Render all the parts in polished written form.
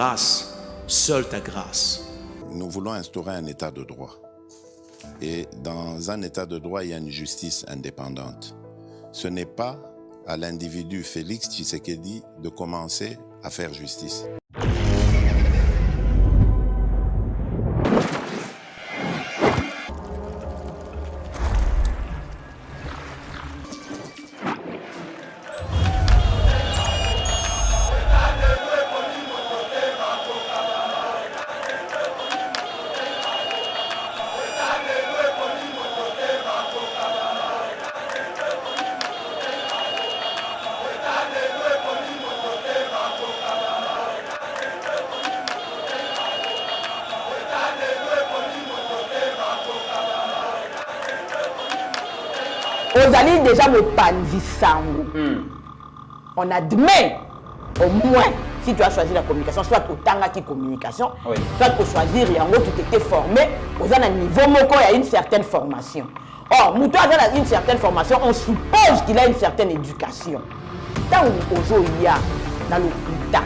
grâce, seule ta grâce. Nous voulons instaurer un état de droit. Et dans un état de droit, il y a une justice indépendante. Ce n'est pas à l'individu Félix Tshisekedi de commencer à faire justice. Ozali déjà me panzisango. On admet au moins si tu as choisi la communication, soit au tanga qui communication, soit pour choisir yango tu t'étais formé, aux un niveau moko il y a une certaine formation. Or, Mouto a une certaine formation, on suppose qu'il a une certaine éducation. Tant ozo ya dans le puta,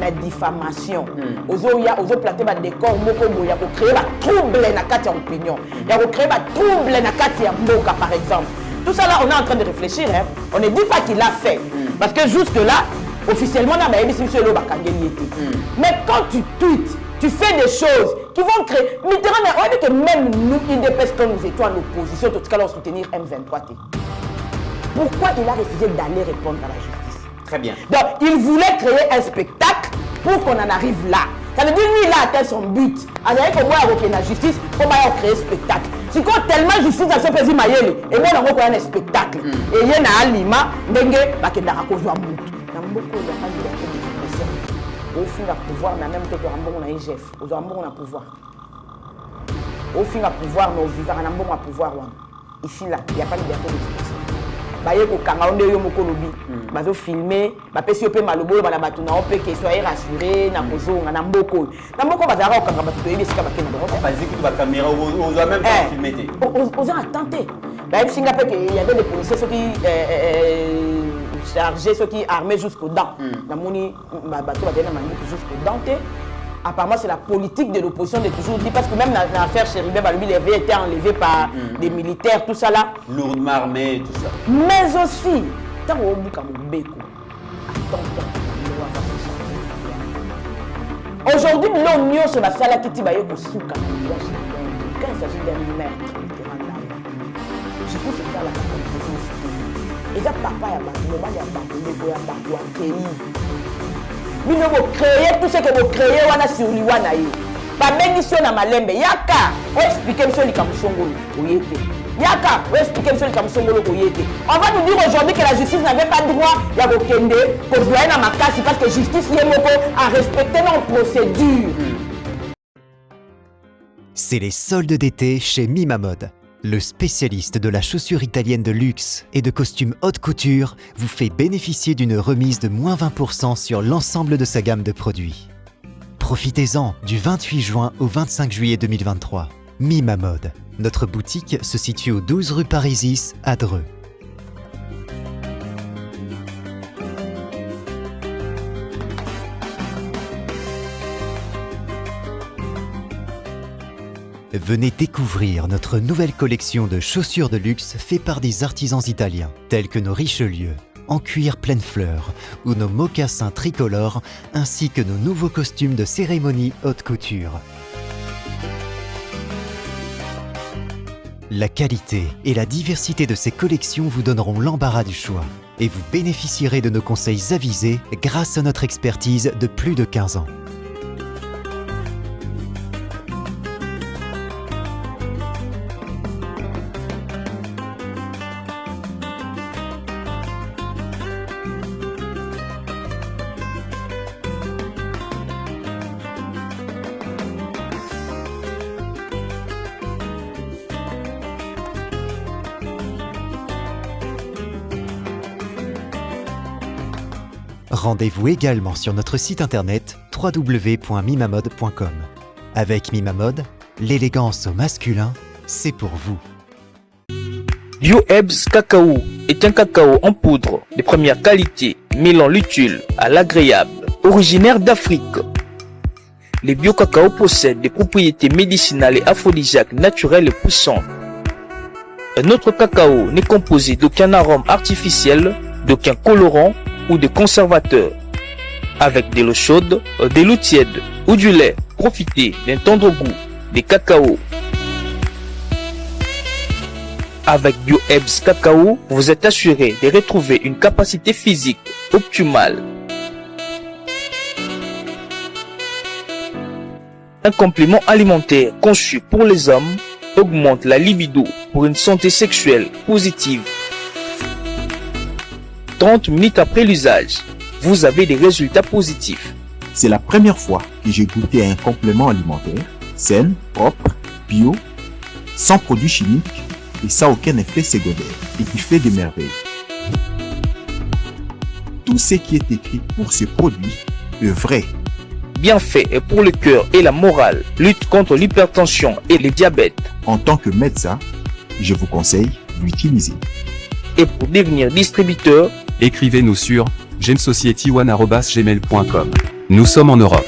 la diffamation, ozo ya ozo planter ba décor moko boya ko créer ba trouble na kati ya opinion. Ya ko créer ba trouble na kati ya mboka par exemple. Tout ça là, on est en train de réfléchir. Hein. On ne dit pas qu'il l'a fait. Parce que jusque-là, officiellement, on a mais quand tu tweets, tu fais des choses qui vont créer. Mitterrand, on dit que même nous, IDPS, quand nous étions en opposition, en tout cas, on soutenir M23T. Pourquoi il a refusé d'aller répondre à la justice? Très bien. Donc, il voulait créer un spectacle pour qu'on en arrive là. Ça veut dire lui, il a atteint son but. Alors, il faut voir avec la justice, comment il a créé un spectacle. Si quand tellement justice a fait plaisir, et moi, on a un spectacle. Et il y a un lima, dengue, bah, qu'il a raconté à Moutou. Dans beaucoup de gens, au fin de pouvoir, on a même tout un IGF. Au Rambo, on a pouvoir. Au fin de pouvoir, nos vivants, on a un bon pouvoir. Ici, là, il n'y a pas de liberté d'expression. Baye ko kanga onde yo moko lobi bazo filmer ba pesi pe malobo ba na batu na ope que soyez rassurés na kozonga na mboko bazara ko kanga batu yebi sika bakena ba bazi ki ba caméra aux a même pas filmé aux a tenté ba singa pe que il y avait des policiers ceux qui chargés ceux qui armés jusqu'aux dents na moni bato ba dena mani jusqu'aux dents. Apparemment, c'est la politique de l'opposition de toujours dire, parce que même dans l'affaire Chéribé, il avait été enlevé par des militaires, tout ça là. Lourdement armé, tout ça. Mais aussi, tant au bout comme Beko, aujourd'hui, l'Union sur la salle qui tibaye pour souka. Quand il s'agit d'un maître, je trouve que c'est ça la politique. Et ça, papa, il y a pays. Vous créez tout ce que vous créez sur l'Iwana. Pas même si on a malembe. Yaka, on explique monsieur le Kamusongolo. Yaka, on explique monsieur le Kamusongolo. On va nous dire aujourd'hui que la justice n'avait pas droit à vos kende pour jouer dans ma casse parce que justice a respecté nos procédures. C'est les soldes d'été chez Mima Mode. Le spécialiste de la chaussure italienne de luxe et de costumes haute couture vous fait bénéficier d'une remise de moins 20% sur l'ensemble de sa gamme de produits. Profitez-en du 28 juin au 25 juillet 2023. Mima Mode. Notre boutique se situe au 12 rue Parisis à Dreux. Venez découvrir notre nouvelle collection de chaussures de luxe faite par des artisans italiens, tels que nos Richelieu, en cuir pleine fleur, ou nos mocassins tricolores, ainsi que nos nouveaux costumes de cérémonie haute couture. La qualité et la diversité de ces collections vous donneront l'embarras du choix, et vous bénéficierez de nos conseils avisés grâce à notre expertise de plus de 15 ans. Rendez-vous également sur notre site internet www.mimamode.com. Avec Mima Mode, l'élégance au masculin, c'est pour vous. BioHerbs Cacao est un cacao en poudre de première qualité, mêlant l'utile à l'agréable. Originaire d'Afrique, Les bio-cacao possèdent des propriétés médicinales et aphrodisiaques naturelles et puissantes. Notre cacao n'est composé d'aucun arôme artificiel, d'aucun colorant ou de conservateur. Avec de l'eau chaude, de l'eau tiède ou du lait, profitez d'un tendre goût des cacao. Avec BioHerbs Cacao, vous êtes assuré de retrouver une capacité physique optimale. Un complément alimentaire conçu pour les hommes augmente la libido pour une santé sexuelle positive. 30 minutes après l'usage, vous avez des résultats positifs. C'est la première fois que j'ai goûté à un complément alimentaire sain, propre, bio, sans produits chimiques et sans aucun effet secondaire et qui fait des merveilles. Tout ce qui est écrit pour ce produit est vrai. Bien fait et pour le cœur et la morale, lutte contre l'hypertension et le diabète. En tant que médecin, je vous conseille d'utiliser. Et pour devenir distributeur, écrivez-nous sur gemsociety1@gmail.com. Nous sommes en Europe.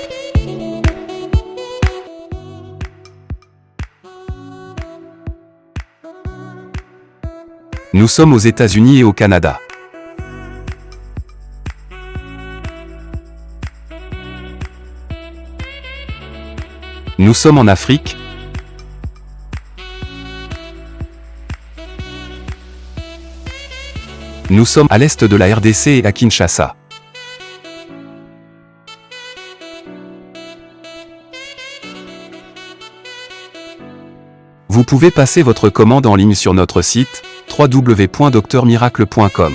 Nous sommes aux États-Unis et au Canada. Nous sommes en Afrique. Nous sommes à l'est de la RDC et à Kinshasa. Vous pouvez passer votre commande en ligne sur notre site www.docteurmiracle.com.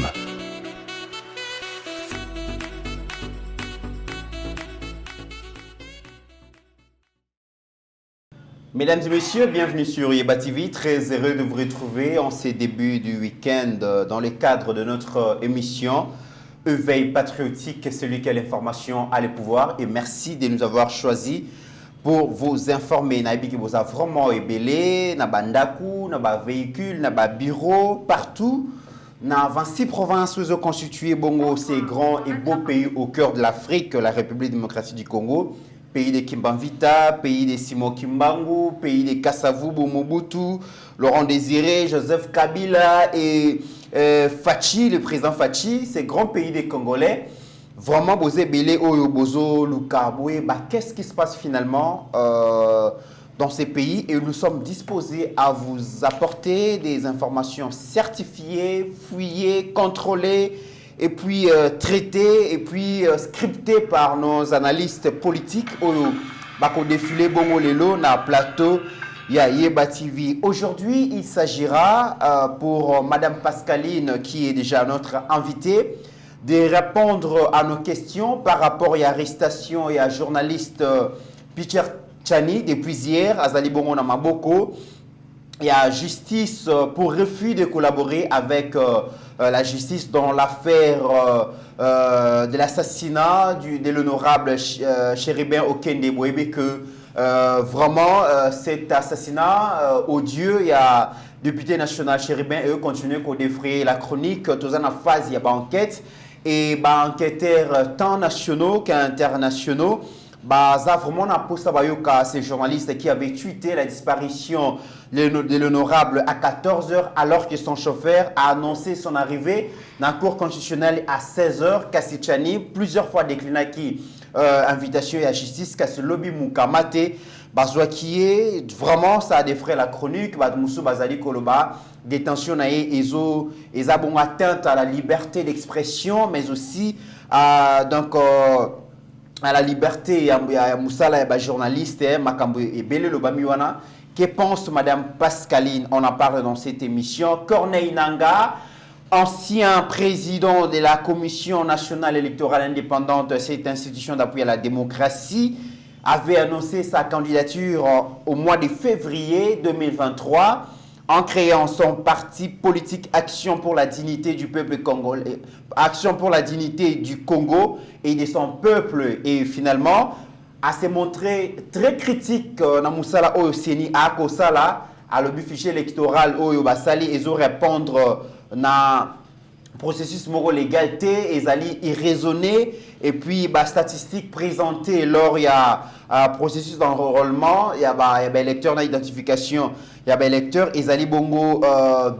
Mesdames et messieurs, bienvenue sur Yeba TV. Très heureux de vous retrouver en ces débuts du week-end dans le cadre de notre émission Éveil patriotique, celui qui a l'information a le pouvoir. Et merci de nous avoir choisis pour vous informer. Naïbi qui vous a vraiment ébélé, na bandaku, na ba véhicule, na ba bureau, partout. Dans 26 provinces où sont constituées Bongo, ces grands et beaux pays au cœur de l'Afrique, la République démocratique du Congo. Pays de Kimbanvita, pays de Simon Kimbangu, pays de Kasavubu Mobutu, Laurent Désiré, Joseph Kabila et Fachi, le président Fachi, ces grands pays des Congolais. Vraiment, Bozé Belé, Oyo Bozo, Lukaboué, qu'est-ce qui se passe finalement dans ces pays? Et nous sommes disposés à vous apporter des informations certifiées, fouillées, contrôlées, et puis traité et puis scripté par nos analystes politiques au défilé Bongo Lelo na plateau Yeba TV. Aujourd'hui, il s'agira pour Madame Pascaline, qui est déjà notre invitée, de répondre à nos questions par rapport à l'arrestation et à journaliste Peter Tchani depuis hier à Zali Bongo na Maboko. Il y a justice pour refus de collaborer avec la justice dans l'affaire de l'assassinat de l'honorable Chéribin Okende Boebe, que vraiment cet assassinat odieux, il y a député national Chéribin et eux continuent à défrayer la chronique, tout ça en phase, il y a pas enquête et enquêteurs tant nationaux qu'internationaux. Ça vraiment n'a pas ces journalistes qui avaient tweeté la disparition de l'honorable à 14h alors que son chauffeur a annoncé son arrivée dans la cour constitutionnelle à 16h. Kassi Tchani plusieurs fois décliné qui invitation à la justice Kassi Lobby Moukamate qui est vraiment ça a défrayé la chronique Moussou Bazali Koloba détention naïe ezo bon atteinte à la liberté d'expression mais aussi donc à la liberté, il y a Moussala, il y a journaliste, Makambo et Belé Lobamiwana. Que pense Madame Pascaline? On en parle dans cette émission. Corneille Nangaa, ancien président de la Commission nationale électorale indépendante de cette institution d'appui à la démocratie, avait annoncé sa candidature au mois de février 2023 en créant son parti politique Action pour la dignité du peuple congolais, Action pour la dignité du Congo et de son peuple. Et finalement, a se montré très critique dans Moussala Oyoseni à Kosala, à le fichier électoral Oyo Basali, et répondre na processus moro légalité et zali irraisonné et puis bah statistiques présentées lors il y a processus d'enrôlement il y a électeur d'identification il y a électeur et zali bongo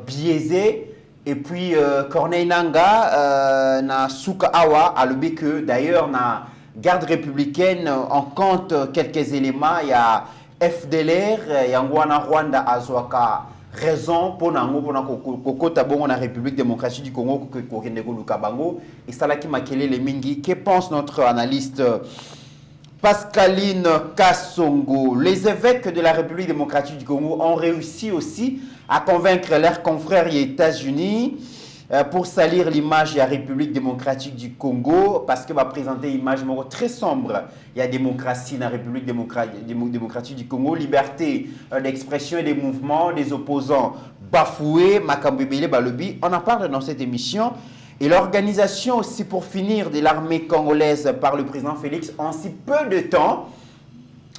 biaisé et puis Corneille Nanga na Souka Awa a le que d'ailleurs na garde républicaine en compte quelques éléments il y a FDLR il y a Rwanda Azwaka raison pour kokota bongo na République démocratique du Congo que kokendeko lukabango et salaki makele le mingi. Que pense notre analyste Pascaline Kassongo? Les évêques de la République démocratique du Congo ont réussi aussi à convaincre leurs confrères des États-Unis pour salir l'image de la République démocratique du Congo parce que va présenter une image très sombre. Il y a démocratie dans la République démocratique du Congo, liberté d'expression et des mouvements des opposants bafoués, Makambebele Balobi. On en parle dans cette émission. Et l'organisation aussi pour finir de l'armée congolaise par le président Félix en si peu de temps,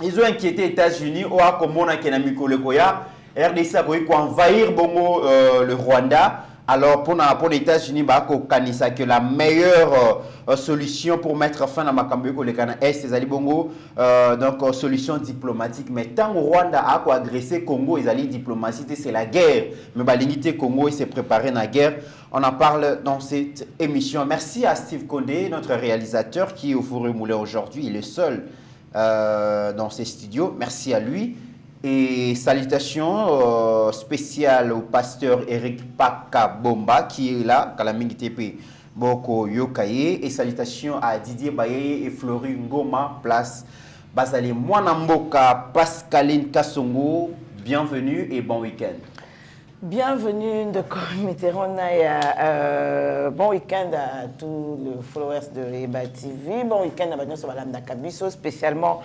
ils ont inquiété les États-Unis au Akomona Kenamiko Lekoya, RDC a envahir Bongo le Rwanda. Alors, pour les États-Unis, que la meilleure solution pour mettre fin à Makambeko le Ghana est ces Bongo, donc solution diplomatique. Mais tant que Rwanda a agressé Congo, ils allaient diplomatie, c'est la guerre. Mais l'unité Congo, il s'est préparé à la guerre. On en parle dans cette émission. Merci à Steve Condé, notre réalisateur, qui est au Four et Moulin aujourd'hui. Il est seul dans ses studios. Merci à lui. Et salutations spéciales au pasteur Eric Pakabomba qui est là, Kalaming TP Boko Yokaye. Et salutations à Didier Baye et Flori Ngoma, place Bazali Mwanamboka, Pascaline Kassongo. Bienvenue et bon week-end. Bienvenue de Mitterrand. Bon week-end à tous les followers de Eba TV. Bon week-end à Bagnon Sobalam Dakabiso, spécialement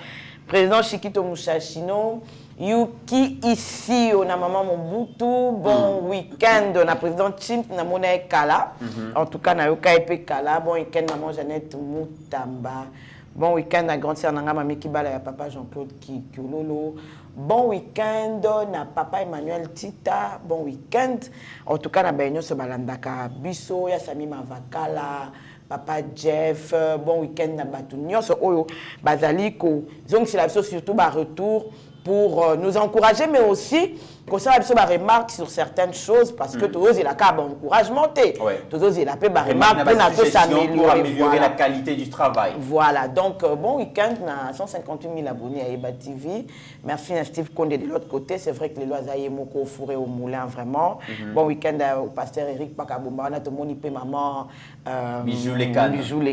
président Chikito Mouchachino. Yuki ici, on a maman Mobutu. Bon week-end, on a président Chimp Namona Kala. En tout cas, on a Yoka Kala. Bon week-end, maman Jeannette Moutamba. Bon week-end à grande sœur Nanga Mami Kibala et papa Jean-Claude Kikulolo. Bon week-end na papa Emmanuel Tita. Bon week-end. En tout cas, on a Bagnon Sobalandaka Biso, Yasami Mavakala. Papa Jeff, bon week-end na Batunio. Oyo Bazaliko. Donc, c'est la chose surtout à retour pour nous encourager, mais aussi qu'on ça remarque sur certaines choses parce que tous il a qu'à encouragement tous il a pas remarque pour améliorer la qualité du travail. Voilà, donc bon week-end na 158 000 abonnés à Eba TV. Merci à Steve Condé de l'autre côté, c'est vrai que les lois aillent moko au fourré au moulin vraiment. Bon week-end au pasteur Eric Pakabomba, on a tout le monde maman Bijou les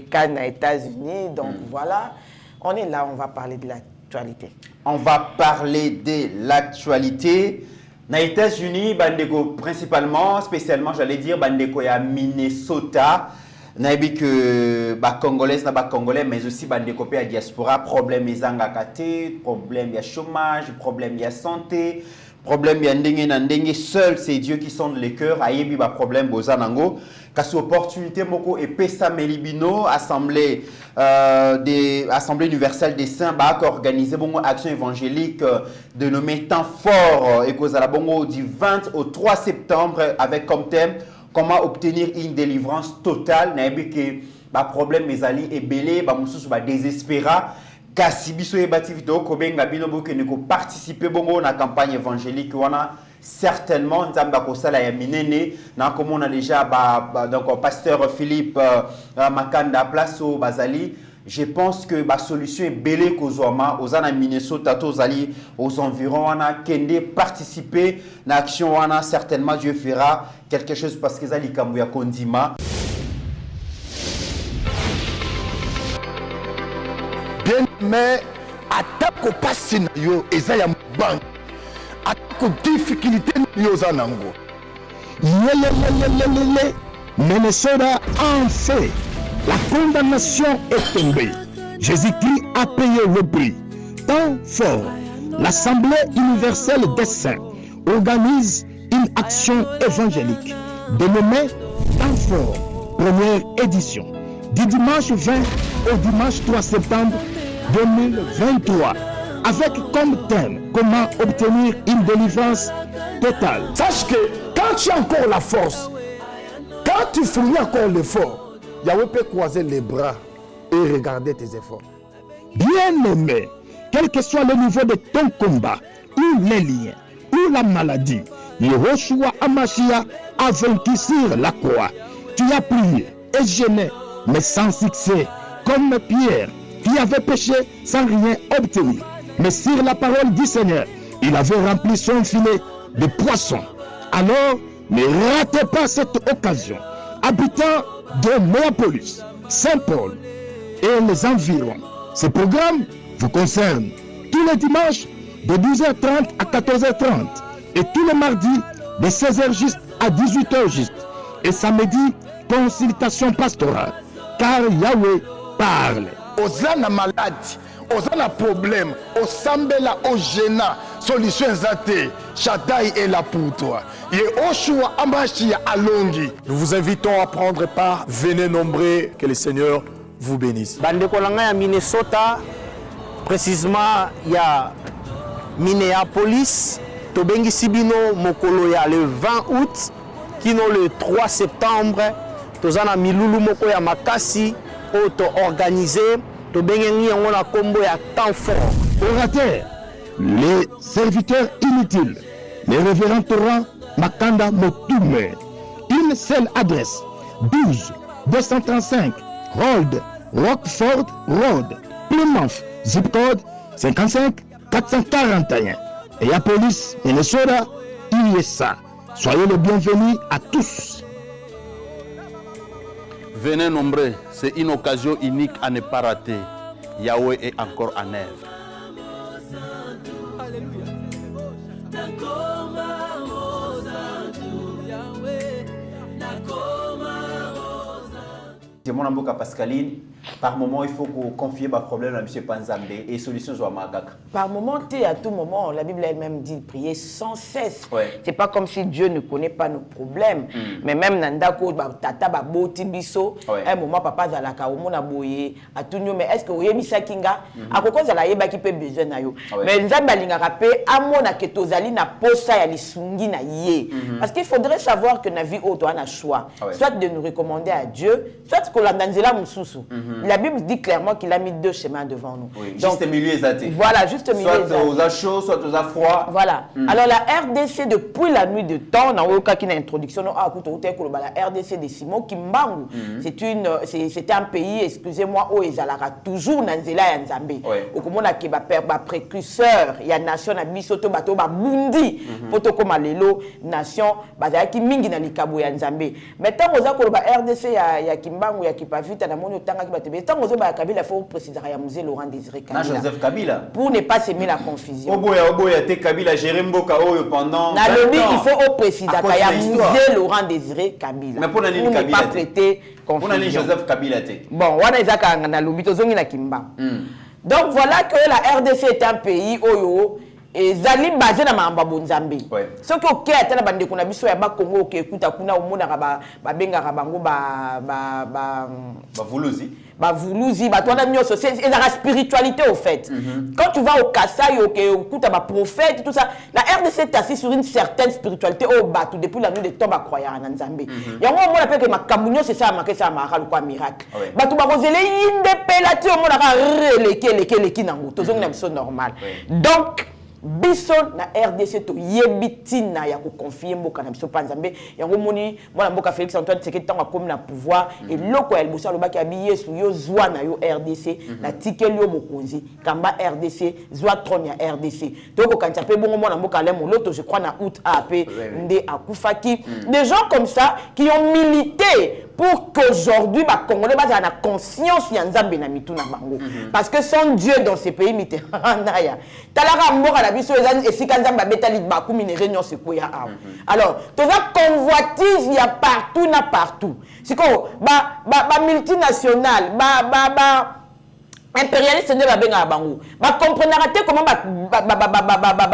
cannes aux États-Unis. Donc voilà, on est là, on va parler de l'actualité. On va parler de l'actualité. Aux États-Unis, bandeko principalement, spécialement, j'allais dire, bandeko ya Minnesota. Naïbi que Congolais, Congolais, mais aussi bandeko à diaspora, problème ezangakate, problème ya chômage, problème ya santé, problème ya ndenge na ndenge. Seul c'est Dieu qui sonde les cœurs. Ayebi ba problème bozanango. Kasi opportunité moko et Pesa Melibino, assemblée universelle des saints, a organisé une action évangélique dénommée Temps fort et cause à la bongo du 20 au 3 septembre avec comme thème comment obtenir une délivrance totale. Naïbi que problème mes alliés et belé, moussous désespéra. Kasi biso ebati vidéo kobenga bino boke ne ko participer bongo na campagne évangélique wana. Certainement, Nzamba Kosala ya minene, comme on a déjà donc pasteur Philippe Makanda place au Bazali. Je pense que la solution est belle kozoma aux ana Minnesota tozali aux environs on a kende participer na action wana certainement Dieu fera quelque chose parce que zali kambuya kondima. Bien mais attaque pas scénario ezaya banque difficulté yozanango. Minnesota en fait. La condamnation est tombée. Jésus-Christ a payé le prix. Temps fort. L'Assemblée universelle des saints organise une action évangélique dénommée Temps fort, première édition, du dimanche 20 au dimanche 3 septembre 2023. Avec comme thème comment obtenir une délivrance totale. Sache que quand tu as encore la force, quand Quand tu fournis encore l'effort, Yahweh peut croiser les bras et regarder tes efforts. Bien-aimé, quel que soit le niveau de ton combat, ou les liens, ou la maladie, Yehoshua Amashia a vaincu sur la croix. Tu as prié et gêné, mais sans succès, comme Pierre, qui avait péché sans rien obtenir. Mais sur la parole du Seigneur, il avait rempli son filet de poissons. Alors, ne ratez pas cette occasion. Habitants de Néapolis, Saint-Paul et les environs, ce programme vous concerne tous les dimanches de 12h30 à 14h30 et tous les mardis de 16h juste à 18h juste. Et samedi, consultation pastorale, car Yahweh parle. Osana malade, osana problème, osambela ogena, solution zate, Shaddai est là pour toi. Yehoshua Amashia alongi. Nous vous invitons à prendre part, venez nombreux, que le Seigneur vous bénisse. Bandeko langa ya Minnesota, précisément il y a Minneapolis, tobengi sibino mokolo ya le 20 août, kino le 3 septembre, tozana milulu moko ya makasi auto organisé, tobengi yango na kombo ya temps fort. Orateur, les serviteurs inutiles, les révérends Torah Makanda Motume. Une seule adresse, 12 235 Road, Rockford Road, Plymouth, zip code 55 441. Et à police, Minnesota, USA. Soyez les bienvenus à tous. Venez nombreux, c'est une occasion unique à ne pas rater. Yahweh est encore en œuvre. Mon amboka Pascaline, par moment il faut confier ma problème à M. Panzambe et solution soit magaka. Par moment, à tout moment, la Bible elle-même dit prier sans cesse. Ouais. C'est pas comme si Dieu ne connaît pas nos problèmes. Mais même Nandako, tata baboti biso, un moment papa zalaka omona boye, à tout mais est-ce que vous avez mis ça kinga? À quoi ça la yeba qui peut besoin na yo. Mais nzamba linga rapé amona ke tozali na posa ya lisungi na ye. Parce qu'il faudrait savoir que na vie auto a choix. Soit de nous recommander à Dieu, soit que la danzela mususu. La Bible dit clairement qu'il a mis deux chemins devant nous. Oui, donc, juste milieu exaté. Voilà, juste milieu exaté. Soit aux chaud, soit aux froid. Voilà. Alors la RDC, depuis la nuit de temps, dans le cas qui n'a introduction, la RDC de Simon Kimbangu, c'était un pays, excusez-moi, où ils allaient toujours dans Nzela et Nzambe. Au moment où il y a précurseur, il y a nation, il y a bateau, Bundi, poto comme Lelo, nation, qui mingi na likabu ya Nzambe. Maintenant, on a RDC, il y a Kimbangu, il y a Kipavita, il y a Mono Tanga, tant que Kabila, il faut préciser à Laurent Désiré Kabila. Joseph Kabila. Pour ne pas s'aimer la confusion. Oboya te Kabila géré Mboka pendant. Dans le il faut préciser à Laurent Désiré Kabila. Mais pour ne pas prêter confusion. Pour Joseph Kabila. Bon, on a Zaka na lobi tozongi na Kimba. Donc voilà que la RDC est un pays oyo et zali basé na mamba bonzambe. Ce qui OK à tela bande kuna biso ya ba Congo ke kuta kuna omona ba benga bango ba vuluzi. Ba vuluzi ba toi nyoso c'est la spiritualité au fait. Quand tu vas au Kassai au kuta ba prophète tout ça, la RDC est assise sur une certaine spiritualité au batu depuis la nuit de temps ba croyant en Nzambe. Yango on appelle que makambo c'est ça marqué ça maralu quoi miracle. Batu ba kozele yinde pelati o mona ka releke nango tozongi na biso normal. Donc biso na RDC to yebitina ya ko confier mboka na biso panzambe yango moni mwana mboka Félix Antoine Tshisekedi tango comme na pouvoir et loko ya libosa lobaki ya yesu yo zwa na yo RDC na tikeli yo mokonzi kamba RDC zwa trône ya RDC toko kanisa pe bongo mwana mboka le moloto je crois na août AP nde akufaki des gens comme ça qui ont milité pour qu'aujourd'hui les Congolais aient la conscience ya Nzambe na mitu na bango parce que sans Dieu dans ces pays Mitterrandaya talara mboka la biso ezani esika Nzambe betali baku minéré nyo sekoya a alors to va convoitise il y a partout na partout siko ba multinational impérialiste ne va bien à Bango. Bah comprendra comment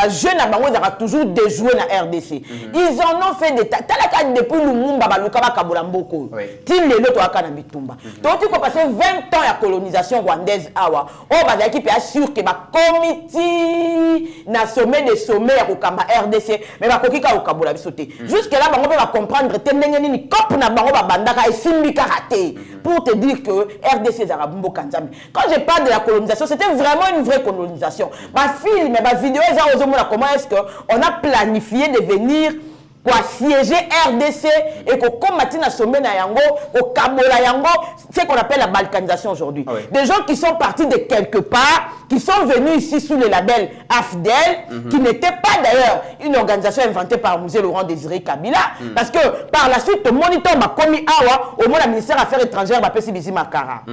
jeunes à Bango ont toujours déjoué la RDC. Ils en ont fait des tas. T'as la carte depuis le monde Babaluka Kabulamboko. Til le lot à Kanabitumba. Donc tu peux passer 20 ans à colonisation rwandaise awa. Oh bah l'équipe est sûre que ma comité na sommet des sommets au Kamba RDC mais ma kokika au Kabula bisoté. Jusque là Bango va comprendre tendengeni ni cop na Bango bandaka et simbi karaté pour te dire que RDC Zarabumbo Kanzami. Quand je parle de la colonisation, c'était vraiment une vraie colonisation. Ma film, ma vidéo, comment est-ce qu'on a planifié de venir siéger RDC et qu'on combattre la sommet na yango, au Kabola yango, c'est ce qu'on appelle la balkanisation aujourd'hui. Des gens qui sont partis de quelque part, qui sont venus ici sous le label AFDEL, qui n'était pas d'ailleurs une organisation inventée par Musée Laurent Désiré Kabila, parce que par la suite, le moniteur m'a commis awa, au moins la ministère des Affaires étrangères m'a fait Bizi Makara.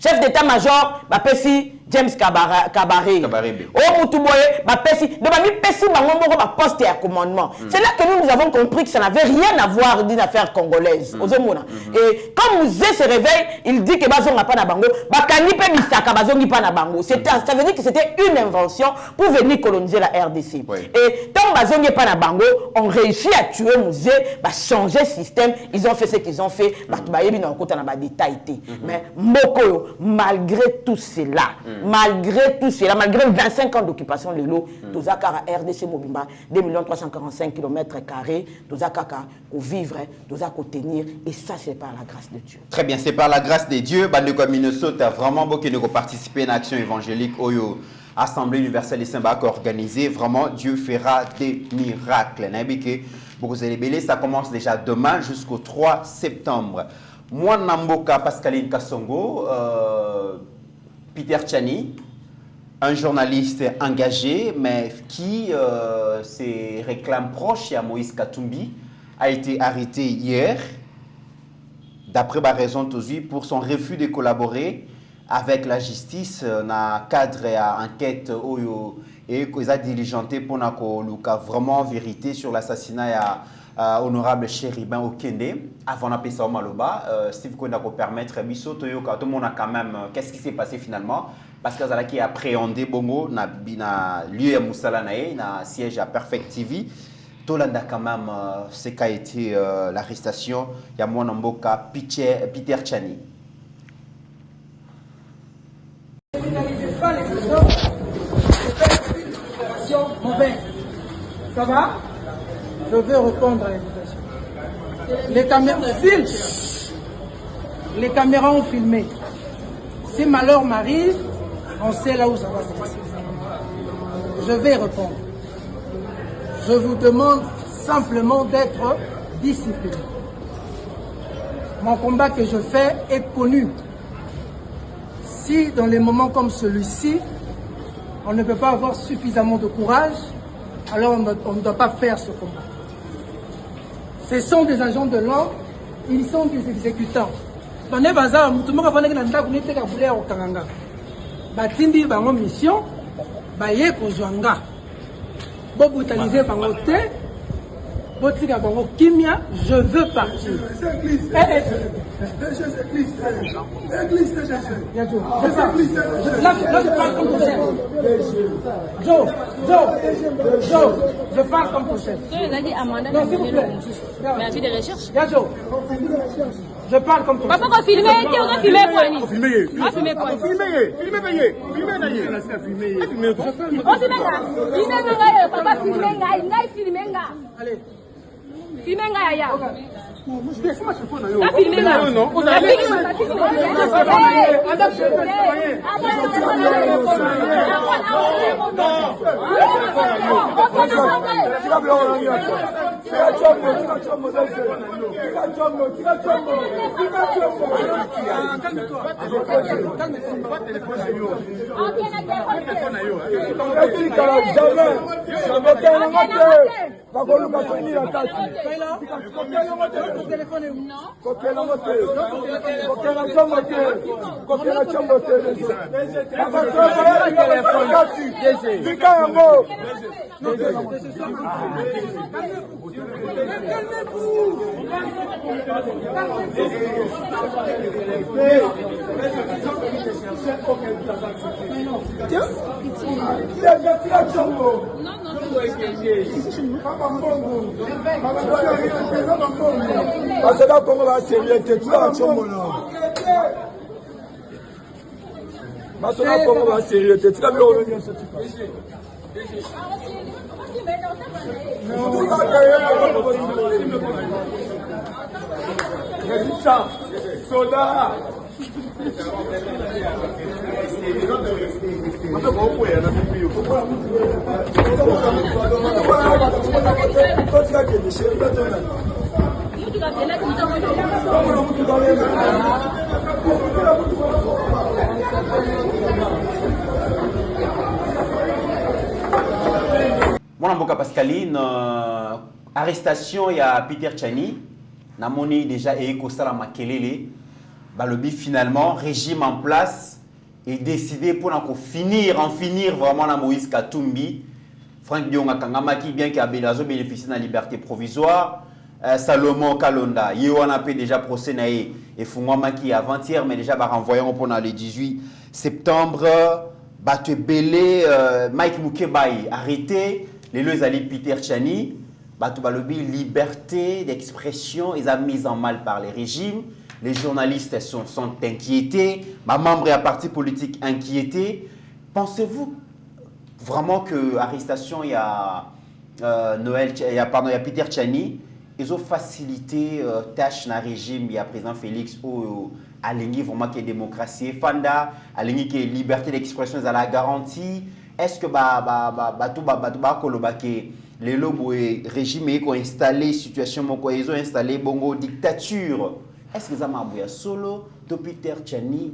Chef d'état-major, m'a fait James Kabaré. Oh, Moutouboye, ma pessi. De ma mi pessi, ma poste à commandement. C'est là que nous avons compris que ça n'avait rien à voir d'une affaire congolaise. Et quand Mouzé se réveille, il dit que Bazon n'a pas na bango. Bakani pe misaka, Bazon n'a pas na bango. Ça veut dire que c'était une invention pour venir coloniser la RDC. Et tant Bazon n'a pas na bango, on réussit à tuer Mouzé, changer le système. Ils ont fait ce qu'ils ont fait. Mais Moko, malgré tout cela, malgré tout cela, malgré 25 ans d'occupation de l'eau, Tozakara RDC Mobimba, 2 345 km², Tozakara, pour vivre, Tozakara tenir, et ça c'est par la grâce de Dieu. Très bien, c'est par la grâce de Dieu. Bandeko Minnesota, vraiment beaucoup qui ont participé à une action évangélique, Oyo, Assemblée universelle de Saint-Bac organisée. Vraiment, Dieu fera des miracles. Beaucoup de ça commence déjà demain jusqu'au 3 septembre. Moi, Namboka Pascaline Kassongo, Peter Tchani, un journaliste engagé, mais qui se réclame proche à Moïse Katumbi, a été arrêté hier, d'après ma raison pour son refus de collaborer avec la justice dans le cadre d'enquête et qu'il a diligenté pour vraiment vérité sur l'assassinat honorable Chéribin Okende. Avant d'appeler ça au Maloba, Steve Konda pour permettre Bisso Toyoka, tout le monde a quand même qu'est-ce qui s'est passé finalement parce que Zala qui a appréhendé Bongo na lieu à Moussala nae na siège à Perfect TV. Tolanda quand même ce qu'a été l'arrestation ya mwana mboka Peter Tchani. Ça va? Je vais répondre à l'invitation. Les caméras ont filmé. Si malheur m'arrive, on sait là où ça va se passer. Je vais répondre. Je vous demande simplement d'être discipliné. Mon combat que je fais est connu. Si dans les moments comme celui-ci, on ne peut pas avoir suffisamment de courage, alors on ne doit pas faire ce combat. Ce sont des agents de l'ordre, ils sont des exécutants. Dans les bazars, tout le monde a fait batindi bango mission, baye kozwanga. Bo brutaliser bango te, bo tika bango kimia, je veux partir. Là, je parle comme pour chef. Joe, je parle comme pour chef. Non, s'il vous plaît. Mais avis de recherche. Joe, je parle comme pour chef. Papa, on filme, on a filmé quoi? On filmé quoi? On filmé papa, filmé. Allez. Filmé ya. Laisse-moi te prendre. Non, filmé là. Non, on a calme-toi. Mon amboka Pascaline, arrestation il y a Peter Tchani, namoni déjà Eko Sala Makelele, balobi finalement régime en place et décidé pour en finir vraiment la Moïse Katumbi, Frank Dionga Kangamaki bien qu'il a bénéficié de la liberté provisoire, Salomon Kalonda, Yewana P déjà procès naé et Fungwamaki avant-hier mais déjà renvoyé pendant le 18 septembre, Batue Belé, Mike Mukebai arrêté. Les lois ali Peter Tchani, Batou Balobi, liberté d'expression, ils ont mis en mal par les régimes. Les journalistes sont inquiétés, ma membre et un parti politique inquiétés. Pensez-vous vraiment que l'arrestation, il y a Peter Tchani, ils ont facilité tâche dans le régime, il y a président Félix ou aligné vraiment que démocratie, Fanda, aligné que liberté d'expression, ça la garantie. Est-ce que les lobos et régimes ont installé situation ils ont installé bongo dictature? Est-ce que ça m'a solo de Peter Tchani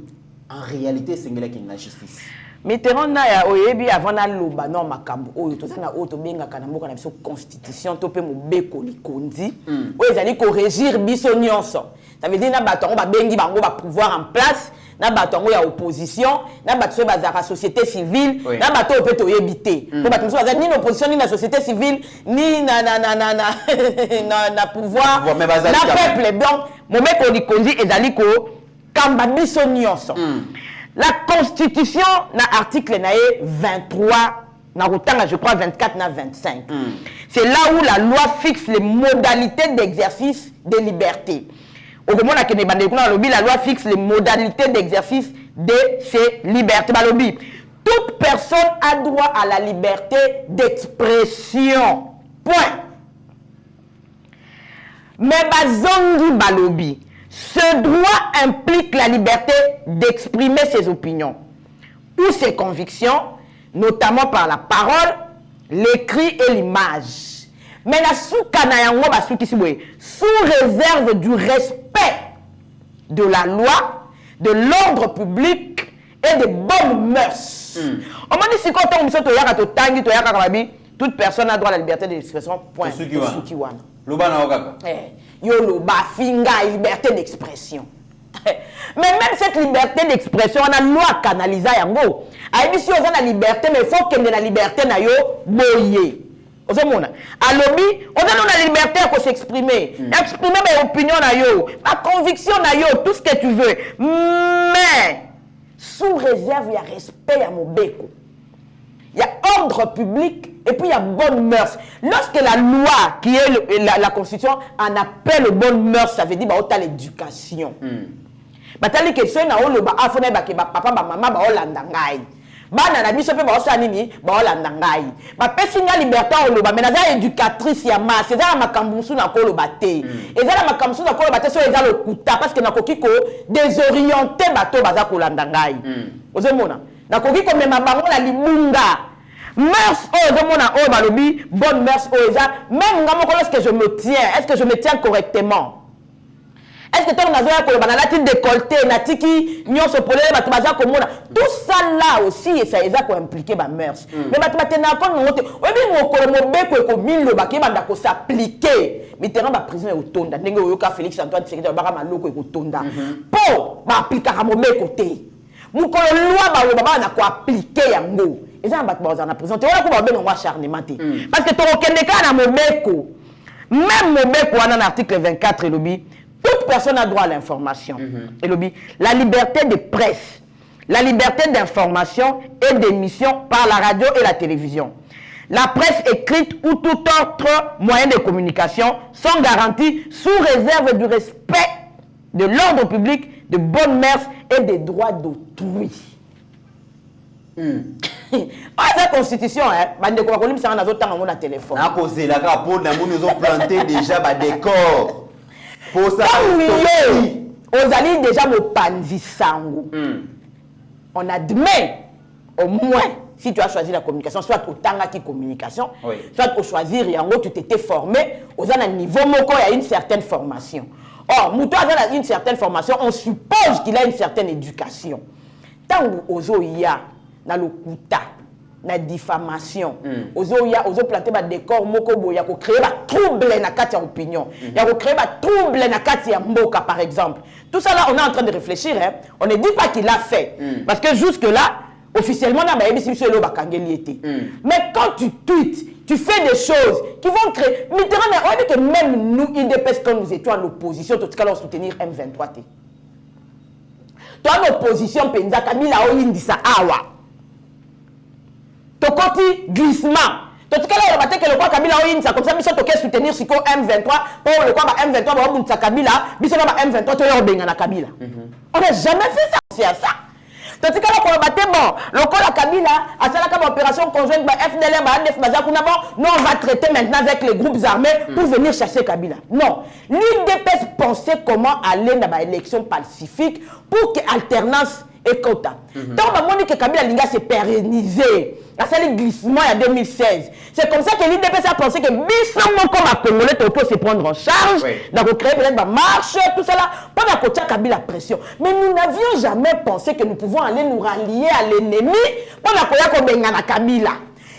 en réalité c'est une justice? Mitterrand na oyebi avant na loba non makambo oyo tozana oto benga kana mboka na biso constitution to pe mobeko likondi oyo ezali ko régir biso nyonso. Ça veut dire na bato ba bengi bango ba pouvoir en place. Na bato ya opposition, na bato bazaka société civile, na bato peut toyebité. Na bato bazaka ni opposition ni na société civile ni na pouvoir na peuple. Donc momeko likondi ezali ko kamba biso nyonso. La constitution na article nae 23 na rotanga je crois 24 na 25. C'est là où la loi fixe les modalités d'exercice des libertés. La loi fixe les modalités d'exercice de ces libertés. Toute personne a droit à la liberté d'expression. Point. Mais bazongi balobi, ce droit implique la liberté d'exprimer ses opinions ou ses convictions, notamment par la parole, l'écrit et l'image. Mais sous réserve du respect de la loi, de l'ordre public et de bonnes mœurs. On m'a dit si quand on toute personne a droit à la liberté d'expression. Point. Liberté d'expression. Mais même cette liberté d'expression, on a une loi canalisée. Si on a la liberté, mais il faut que la liberté na yo boye. Alors, on a la liberté de s'exprimer, exprimer mes opinions, ma conviction, tout ce que tu veux. Mais, sous réserve, il y a respect à mon béco. Il y a ordre public et puis il y a bonne mœurs. Lorsque la loi, qui est la Constitution, en appelle aux bonnes mœurs, ça veut dire qu'il y a l'éducation. Il y a papa, maman, bana na biso pe ba osani ni ba olanda ngai ba pesinga liberté oloba mais naza éducatrice ya masse ezala makambusu na koloba te ezala makambusu na koloba te so ezala okuta parce que nakoki ko désorienter bato baza kolanda ngai ozomona nakoki ko mema bango na libunga mœurs ozomona o balobi bonne mœurs eza même nga moko lorsque je me tiens est-ce que je me tiens correctement Est-ce que tu as un décolleté, natiki, nyon se polé, tout ça là aussi, et ça a impliqué ma mœurs. Mais maintenant, quand on s'appliquer, mais tu es en prison au Tonda. Félix Antoine Tshisekedi Maloko au Tonda. Pour m'appliquer à mon côté. Mon loi va appliquer yango. Et ça va présenter. On va bien acharnement. Parce que tu as mon meko. Même mon meko, dans l'article 24, et lobby, toute personne a droit à l'information. Et lobby, la liberté de presse, la liberté d'information et d'émission par la radio et la télévision. La presse écrite ou tout autre moyen de communication sont garantis sous réserve du respect de l'ordre public, de bonnes mœurs et des droits d'autrui. La constitution, la téléphone. On a posé la rapport, nous ont planté déjà des décors. Pour ça, aux alliés déjà me panzisango. On admet au moins. Si tu as choisi la communication, soit au tangaki communication, soit au choisir, et en gros, tu t'étais formé, aux un niveau moko, il y a une certaine formation. Or, Moutou a une certaine formation, on suppose qu'il a une certaine éducation. Tant que il y a dans le kuta, la diffamation, il y a planté des décors moko, il y a créé des troubles dans la opinion, il y a créé des troubles dans la mboka, par exemple. Tout ça là, on est en train de réfléchir, hein. On ne dit pas qu'il l'a fait, parce que jusque-là, officiellement, mais quand tu tweets, tu fais des choses qui vont créer. On dit que même nous, IDPS, quand nous étions en opposition, tout ce qu'on soutenir M23. Toi, en opposition, Penza, Kabila, Oyindisa, Awa. Tu as glissement. Tout ce qu'on a que le quoi Kabila, Oyindisa, comme ça, nous sommes soutenir si M23, pour le quoi M23, pour Kabila, nous sommes M23, tu es Kabila. On n'a jamais fait ça, c'est à ça. Tandis que le la Kabila a fait l'opération conjointe FDLR, nous on va traiter maintenant avec les groupes armés pour venir chasser Kabila. Non. L'UDPS pensait comment aller dans l'élection pacifique pour que l'alternance est quota. Donc, on a dit que Kabila Linga s'est pérennisé. C'est le glissement en 2016. C'est comme ça que l'UDPS a pensé que Bissongo comme à Congolais, Toto se prendre en charge, donc créer peut-être ma marche, tout cela, pendant qu'on tient Kabila pression. Mais nous n'avions jamais pensé que nous pouvons aller nous rallier à l'ennemi pendant qu'on y a Kabila.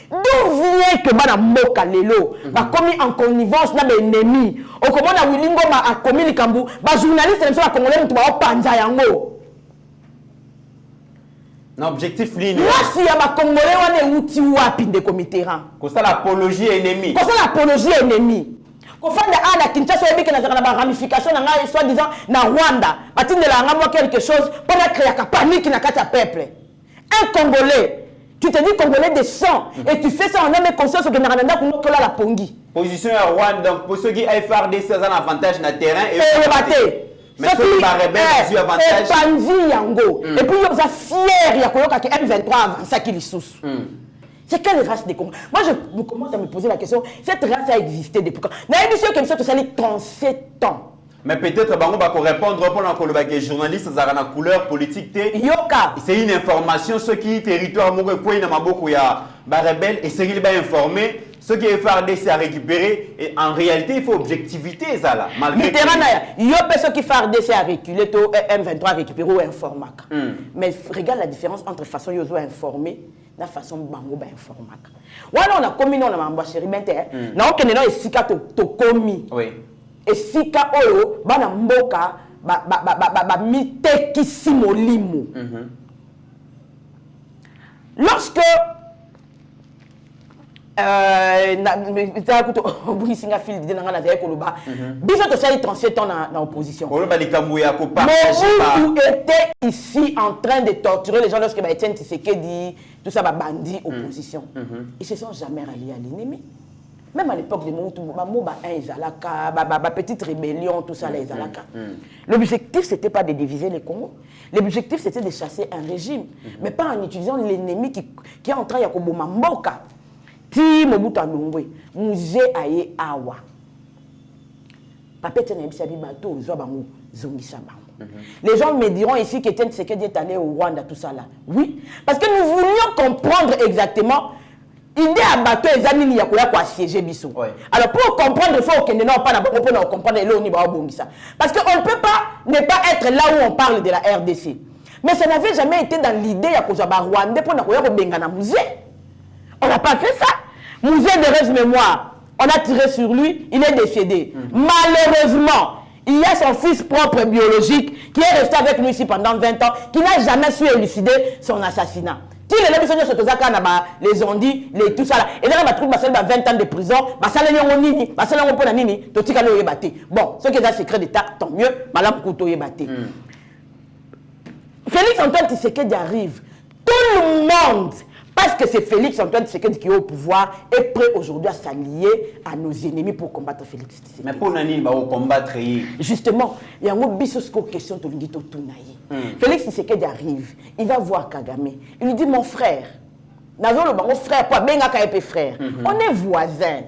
D'où vient que Madame Moka Lelo a commis en connivence dans l'ennemi? Au comment on a Willingo a commis le Kambou, les journalistes sont à Congolais, nous avons Panza Yango. L'objectif ligne. Moi, si il y a des Congolais, on est outil ou à pinde comme terrain. Comme ça, l'apologie ennemie. Comme ça, l'apologie ennemie. Quand on a la Kinshasa, il y a une ramification, soi-disant, dans Rwanda. Il y a quelque chose pour créer la panique dans le peuple. Un Congolais, tu te dis Congolais de sang, et tu fais ça en âme et conscience que nous la pongi. Position à Rwanda, donc pour ceux qui ont FRDC, ça a un avantage dans le terrain. Et le batté. Mais ceux qui ont un avantage. Et puis, ils sont fiers, il y a M23 avant ça qui les sousse. C'est quelle race de Congo? Moi, je commence à me poser la question, cette race a existé depuis quand? Dans l'émission comme ça, tu sais, 37 ans. Mais peut-être pour répondre pour les journalistes, ça a une couleur politique. C'est une information, ceux qui territoire rebelle et ceux qui sont informés, ceux qui sont FARDC à récupérer. Et en réalité, il faut objectivité. Ça, là, malgré il y a ceux qui font FARDC à reculer, M23 à récupérer ou informer. Mais regarde la différence entre façon de informer et la façon de informer. Voilà, on a commis, on a embauché, on a sika to commis. Et sika oyo bana mboka miteki molimo. Lorsque était ici en train de torturer les gens lorsque Etienne Tshisekedi tout ça bandit opposition. Ils se sont jamais ralliés à l'ennemi. Même à l'époque de Moutou, petite rébellion, tout ça, les Zalaka. L'objectif, ce n'était pas de diviser les Congos. L'objectif, c'était de chasser un régime. Mais pas en utilisant l'ennemi qui est en train de Yakoboma Mboka. Ti Mobutu Alungwe, Mouze Aye Awa. Papete Nabisabi Bato, Zobango, Zongisa Bango. Les gens me diront ici qu'Etienne Tshisekedi est allé au Rwanda, tout ça là. Oui, parce que nous voulions comprendre exactement idée à bateau les amis n'y a quoi siéger biso. Alors pour comprendre il faut que non pas d'abord pour comprendre là on y va ça. Parce qu'on ne peut pas ne pas être là où on parle de la RDC. Mais ça n'avait jamais été dans l'idée à cause de Rwanda pour nous benga na musée. On n'a pas fait ça. Musée de rêve mémoire. On a tiré sur lui, il est décédé. Malheureusement, il y a son fils propre biologique qui est resté avec nous ici pendant 20 ans, qui n'a jamais su élucider son assassinat. Les ont dit, tout ça là. Et là, on a trouvé 20 ans de prison. Bon, ce qui est un secret d'État, tant mieux. Madame Kouto Yébate. Félix Antoine Tshisekedi arrive. Tout le monde, parce que c'est Félix Antoine Tshisekedi qui est au pouvoir, est prêt aujourd'hui à s'allier à nos ennemis pour combattre Félix Tshisekedi. Mais pour Nani, va combattre. Justement, il y a une question de l'unité. Félix Tshisekedi arrive, il va voir Kagame. Il lui dit, mon frère, mon frère, quoi, frère, on est voisins.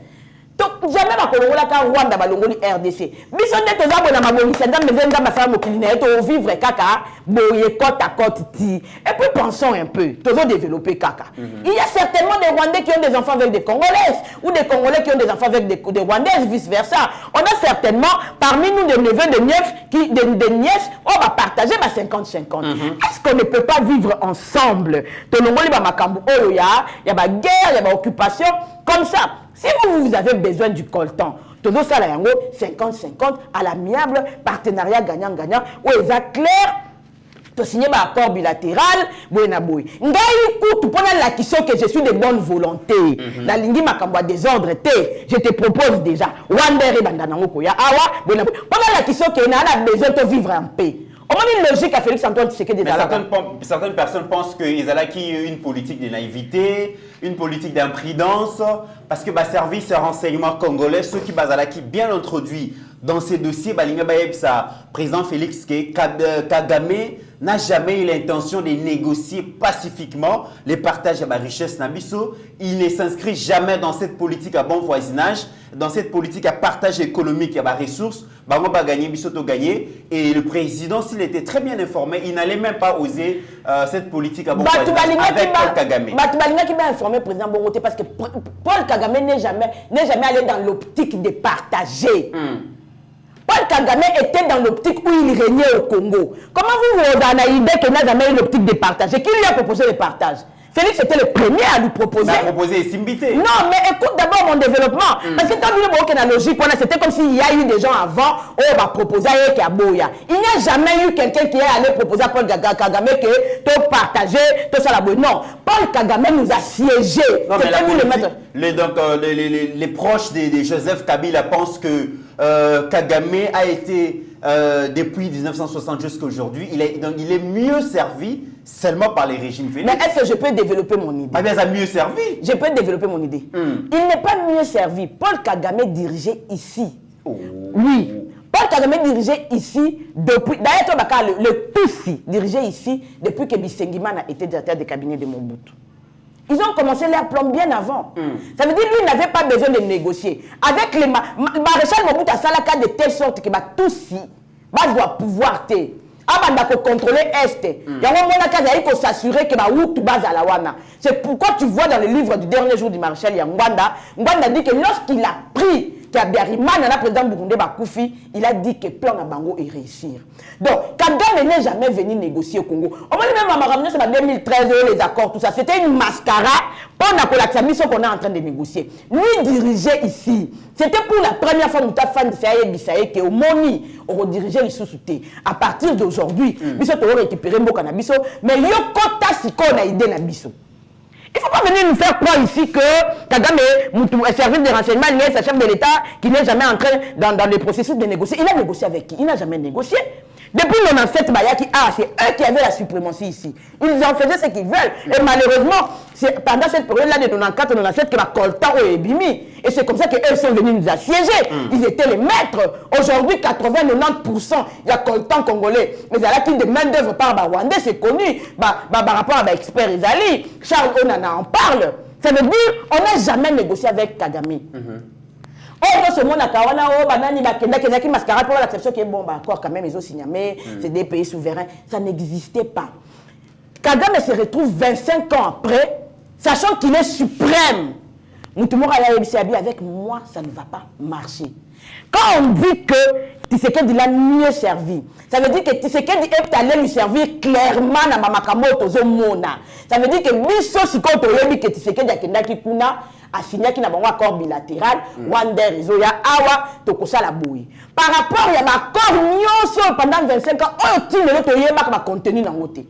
Donc, jamais ma Colombie ka Rwanda balongoli RDC. Biso neto za bona mabongi senda mezenga masala mokilina eto vivre kaka boye côte à côte ti. Et puis pensons un peu, toujours développer kaka. Il y a certainement des Rwandais qui ont des enfants avec des Congolaises ou des Congolais qui ont des enfants avec des Rwandaises, vice versa. On a certainement parmi nous des neveux, des nièces, on va partager 50-50. Est-ce qu'on ne peut pas vivre ensemble? Tolongoli ba makambu oyo ya ba guerre, ya ba occupation comme ça. Si vous avez besoin du coltan, tout ça, 50-50, à l'amiable, partenariat gagnant-gagnant, où ils ont clair, tu signes un accord bilatéral, la question que je suis de bonne volonté, la ligne makamba désordre, je te propose déjà, pendant la question que nous avons besoin de vivre en paix. On a une logique à Félix Antoine Tshisekedi. Certaines personnes pensent qu'ils ont une politique de naïveté, une politique d'imprudence, parce que le service de renseignement congolais, ceux qui sont bien introduits dans ces dossiers, président Félix Kagame n'a jamais eu l'intention de négocier pacifiquement les partages de la richesse Nabiso. Il ne s'inscrit jamais dans cette politique à bon voisinage, dans cette politique à partage économique et à ressources. Gagner. Et le président, s'il était très bien informé, il n'allait même pas oser cette politique à bon voisinage avec Paul Kagame. Qui m'a informé, président Bongoté, parce que Paul Kagame n'est jamais allé dans l'optique de partager. Paul Kagame était dans l'optique où il régnait au Congo. Comment vous avez une idée qu'il n'a jamais eu l'optique de partager? Qui lui a proposé le partage? Félix était le premier à lui proposer. Non, mais écoute d'abord mon développement. Parce que quand vous avez la logique, c'était comme s'il y a eu des gens avant, on va proposer à Kaboya. Il n'y a jamais eu quelqu'un qui est allé proposer à Paul Kagame que tu partager tout ça là-bas. Non, Paul Kagame nous a siégés. Les proches de Joseph Kabila pensent que Kagame a été, depuis 1960 jusqu'à aujourd'hui, il est mieux servi seulement par les régimes Félix. Mais est-ce que je peux développer mon idée? Ah bien, ça a mieux servi. Je peux développer mon idée. Il n'est pas mieux servi. Paul Kagame dirigeait ici. Oui. Paul Kagame dirigeait ici depuis... D'ailleurs, le Tutsi dirigeait ici depuis que Bisengimana était directeur des cabinets de Mobutu. Ils ont commencé leur plan bien avant. Ça veut dire lui n'avait pas besoin de négocier. Avec les maréchal Mobutu à Salaka de telle sorte que Tutsi doit pouvoir te... contrôler Est. Il y a un moment où il faut s'assurer que tu base à la Wana. C'est pourquoi tu vois dans le livre du dernier jour du maréchal Ngwanda dit que lorsqu'il a pris Kabiarimana, le président Burundais Bakoufi, il a dit que le plan Nabango est réussir. Donc, Kagame n'est jamais venu négocier au Congo. On va même ramener sur 2013, les accords, tout ça. C'était une mascarade pour la mission qu'on est en train de négocier. Lui dirigeait ici. C'était pour la première fois que nous avons fait que au Moni, on redirigeait les sous-soutés. À partir d'aujourd'hui, nous avons récupéré le cannabis, mais il y a une idée de Nabiso. Il ne faut pas venir nous faire croire ici que Kagame, un service de renseignement, il est un chef de l'État qui n'est jamais entré dans le processus de négocier. Il a négocié avec qui? Il n'a jamais négocié. Depuis 97, c'est eux qui avaient la suprématie ici. Ils en faisaient ce qu'ils veulent. Et malheureusement, c'est pendant cette période-là de 94-97 que la Coltan est bimi. Et c'est comme ça qu'eux sont venus nous assiéger. Ils étaient les maîtres. Aujourd'hui, 80-90%, il y a Coltan congolais. Mais il y a qui de main-d'œuvre par Rwandais, c'est connu. Par rapport à l'expert Izali, Charles Onana en parle. Ça veut dire qu'on n'a jamais négocié avec Kagame. Oh, ce monde a kawana, oh, banani, bakenda, qui mascarade pour l'acception qui est bon, bah, quoi, quand même, ils ont signé, mais c'est des pays souverains. Ça n'existait pas. Kagame se retrouve 25 ans après sachant qu'il est suprême. Avec moi, ça ne va pas marcher. Quand on dit que Tshisekedi l'a mieux servi, ça veut dire que Tshisekedi est allé lui servir clairement dans Mamakamoto Zomona. Ça veut dire que Bisso Sikoto Yebi que Tshisekedi a kendaki kuna a signé un accord bilatéral, Wanda Rezo ya Awa Tokosa la Boui. Par rapport à l'accord Nyonso pendant 25 ans, on tient le toyema ma contenu dans l'autre.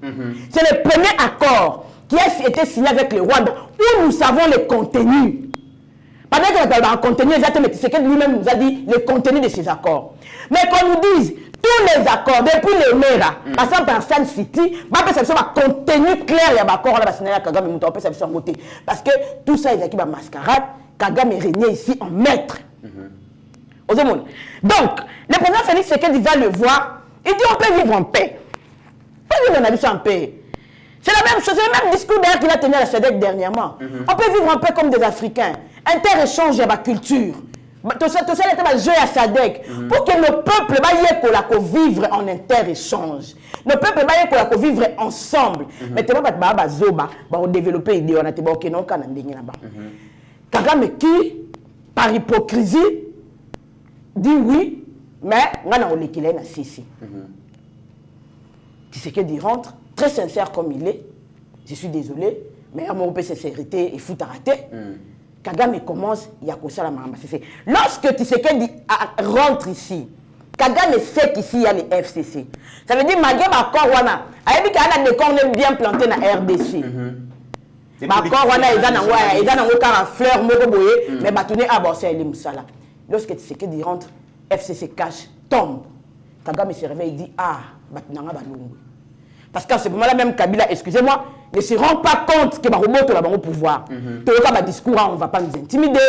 C'est le premier accord qui a été signé avec le Rwanda où nous savons le contenu. Pendant que le contenu exactement, c'est que lui-même nous a dit le contenu de ces accords. Mais qu'on nous dise tous les accords, depuis le MERA, passant par Sun City, ça va contenu clair, il y a l'accord, parce que tout ça, il y a qui va mascarade, Kagame est régné ici en maître. Donc, le président Félix Tshisekedi va le voir, il dit on peut vivre en paix. On peut vivre en paix. C'est la même chose, c'est le même discours d'ailleurs qu'il a tenu à la SADC dernièrement. On peut vivre en paix comme des Africains. Inter-échange de la culture. Tout ça est un jeu à SADC. Pour que nos peuples vivre en inter-échange. Nos peuples vivre ensemble. Mais tu vas développer l'idée. On a dit que non, Kagame qui, par hypocrisie, dit oui, mais on a un sisi. Tu sais qu'il rentre, très sincère comme il est. Je suis désolé, mais à mon sincérité et fout à rater. Kagame commence, il y a que ça la maramba. Lorsque Tshisekedi rentre ici, Kagame sait qu'ici il y a les FCC. Ça veut dire que Magé Bakor Wana, il y a des cornes bien plantés dans la RDC. Bakor Wana, il y a un fleur, mais Batoune a bossé à l'Imsala. Lorsque Tshisekedi rentre, FCC cache, tombe. Kagame se réveille, il dit ah, Batunanga Balungu. Parce qu'à ce moment-là, même Kabila, excusez-moi, ne se rend pas compte que Baromoto a au pouvoir. Toka ba discours, on ne va pas nous intimider.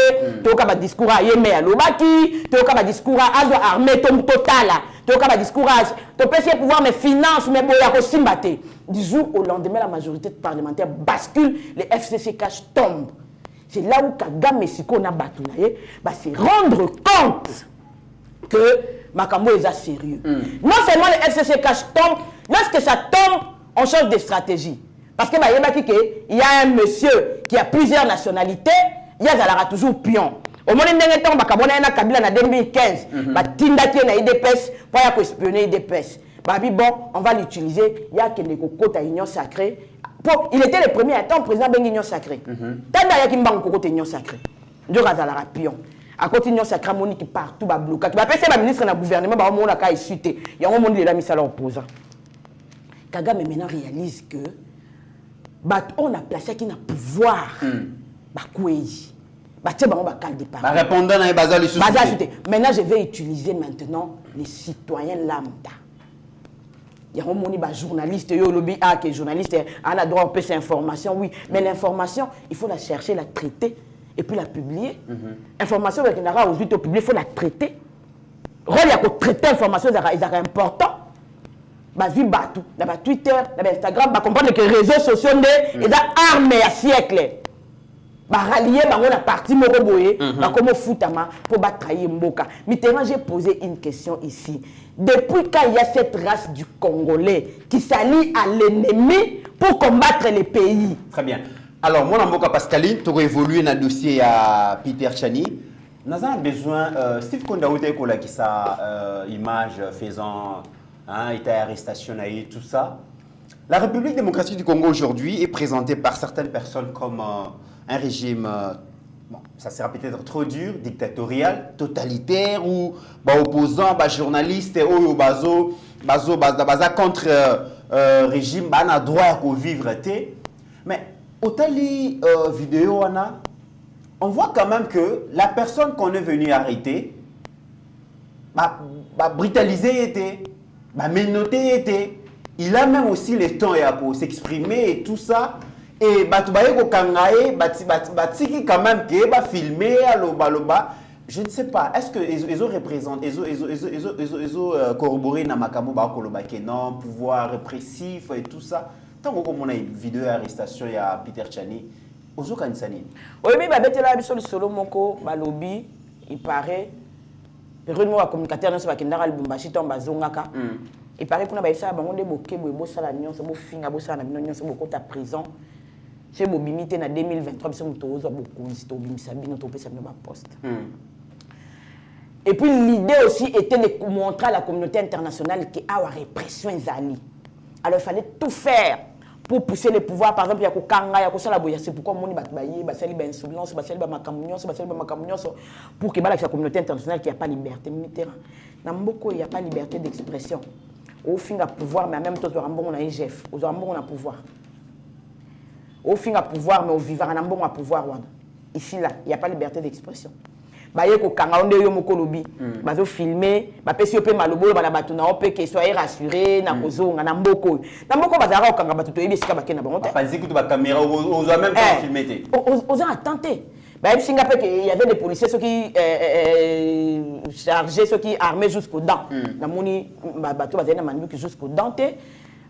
Toka ba discours à Yeme à Lobaki. Toka ba discours à Azo Armé, Tom Totala. Toka ba discours à Topé pouvoir, mais finance, mais Boyako Simbate. Du jour au lendemain, la majorité parlementaire bascule, les FCC cash tombent. C'est là où Kagame Siko na Batounaye va se rendre compte que Makambo est sérieux. Non seulement les FCC cash tombent, lorsque ça tombe, on change de stratégie. Parce que il y a un monsieur qui a plusieurs nationalités, il y a toujours pion. Au moment où il y a Kabila en 2015, il y a IDPS pour espionner IDPS. Bon, on va l'utiliser. Il y a quelques côtes à l'Union sacrée. Il était le premier à être président de l'Union sacrée. Tant qu'il y a un côté l'Union sacrée. Il y a un pion. À côté de l'Union sacrée, il y a partout qui bloqué. Il y a un ministre dans le gouvernement, il y a un monde qui a mis ça opposant. Kagame maintenant réalise que on a placé qui n'a pouvoir répondant à bazar. Maintenant je vais utiliser maintenant les citoyens lambda. Il y a un journaliste qui est journaliste, on a droit à peu ces informations, oui, mais l'information il faut la chercher, la traiter et puis la publier. Information avec une aux publier, il faut la traiter. Il y a que traiter l'information, c'est important. Bazi Batou, dans Twitter, dans Instagram, bah comprendre que les réseaux sociaux sont des armes à siècle. Bah rallier, bah on a parti Moroboye, bah comment foutama pour battre Mboka. Mitterrand, j'ai posé une question ici. Depuis quand il y a cette race du Congolais qui s'allie à l'ennemi pour combattre les pays? Très bien. Alors, moi, Mboka Pascaline, tu as évolué dans le dossier à Peter Chani. Nous avons besoin, Steve Kondaoute, qui sa image faisant. État d'arrestation et tout ça. La République démocratique du Congo aujourd'hui est présentée par certaines personnes comme un régime, ça sera peut-être trop dur, dictatorial, totalitaire ou opposant, journaliste ou bazo contre régime, on a droit à vivre. Mais autant les vidéos, on voit quand même que la personne qu'on est venu arrêter, brutalisée était. Il a même aussi le temps pour s'exprimer et tout ça. Et quand même filmer je ne sais pas, est-ce que ils représentent, ils ont corroboré dans Makambo non, pouvoir répressif et tout ça. Tant qu'on a une vidéo d'arrestation, il y a Peter Chani. Ozo Kansani. Oui, mais le solo moko balobi, il paraît. Le communicateur dans Bakindara Lubumbashi tombe bazongaka. Il paraît qu'on a baissé à bango de boké bobo sala nyonso bo finga bo sala na nyonso bo kota prison. chez Bobimité en 2023, c'est beaucoup poste. Et puis l'idée aussi était de montrer à la communauté internationale qu'il y a une répression. Alors il fallait tout faire pour pousser les pouvoirs. Par exemple, il y a Kanga, il y a c'est pourquoi on pour que la communauté internationale qui n'a pas de liberté. Dans beaucoup, il n'y a pas de liberté d'expression. Au fin de pouvoir, mais en même temps, on a un chef, on a un pouvoir. Au fin de pouvoir, mais au vivant, on a un pouvoir. Ici, là, il n'y a pas de liberté d'expression. Bayeko kanga onde yo mokolobi bazo filmer ba pesi yo pe malobo ba na batu na ope que soyez rassurés na kozonga na mboko bazara kanga batu to yebisika bakena bango te pas dit que ba caméra aux même pas filmer aux a tenté ba yebisika pe que il y avait des policiers ceux qui chargés ceux qui armés jusqu'aux dents na moni batu bazena manduki jusqu'aux dents.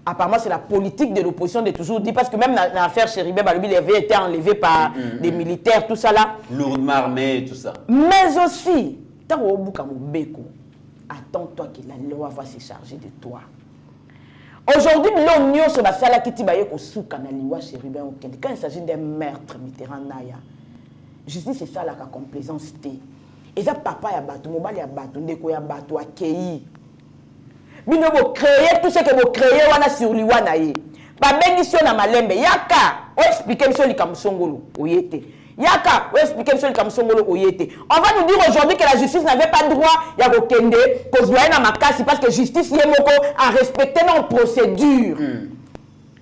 Apparemment, c'est la politique de l'opposition de toujours dire, parce que même dans l'affaire Chéribé Balobi, il avait été enlevé par des militaires, tout ça là. Lourdement armé, tout ça. Mais aussi, attends-toi que la loi va se charger de toi. Aujourd'hui, l'union sur la salle qui tibaye ko souka na liwa Chéribé Okende. Quand il s'agit d'un meurtre Mitterrand Naya, justice c'est ça la complaisance. Et ça, papa ya bato, mobile ya bato, ndeko ya bato, akei. Vous créez tout ce que vous créez sur l'Iwana. Pas bénédiction à Malembe. Yaka, on explique monsieur le Kamsongolo, oyete. Yaka, on explique monsieur le Kamsongolo, oyete. On va nous dire aujourd'hui que la justice n'avait pas le droit, il y a Kende, qu'on se voyait dans ma casse, parce que justice Yemoko a respecté nos procédures.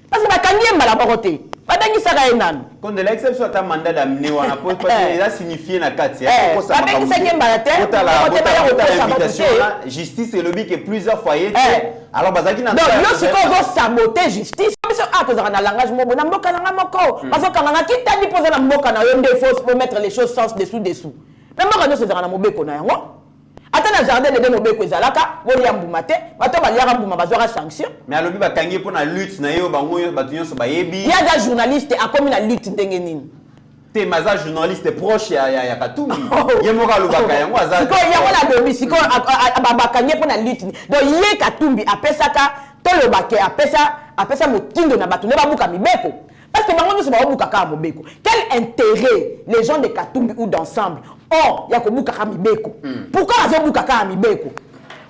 Parce que ma candienne m'a la baroté. Pas dingue ça gagne. Quand de l'exception à ta mandat d'amener, on a pas ça signifie na carte. Pas dingue ça gagne baraté. Justice et lobby que plusieurs foyers. Alors bazaki na. Donc yo c'est qu'on saboter justice. Ah que ça na langage mo na mboka na moko. Parce que quand on a qui t'a dit poser na mboka na yo défausse pour mettre les choses sens dessous. Même quand nous c'est na mobeko na yango. Attends, le jardin de Demobeko Zalaka, Boliambumate, Bato Baliarambuma Bazora sanction. Mais à l'objet, Bakangi pour la lutte, Nayo, Bangoyo, Batuyon, Sobayebi. Il y a des journalistes à comme la lutte d'Engenin. T'es maza journaliste proche, il y a Katoumi. Il y a Mora Lubaka, Yango Azal. Il y a la domi, c'est quoi, Bakangi pour la lutte. Donc, il y a Katoumi, à Pesaka, Tolobake, à Pesa, Motindo, Nabatou, Nebabuka Mibeko. Parce que maintenant, nous sommes à Mobeko. Quel intérêt les gens de Katumbi ou d'ensemble ont Yakobuka Mibeko? Pourquoi ils ont Bukaka Mibeko?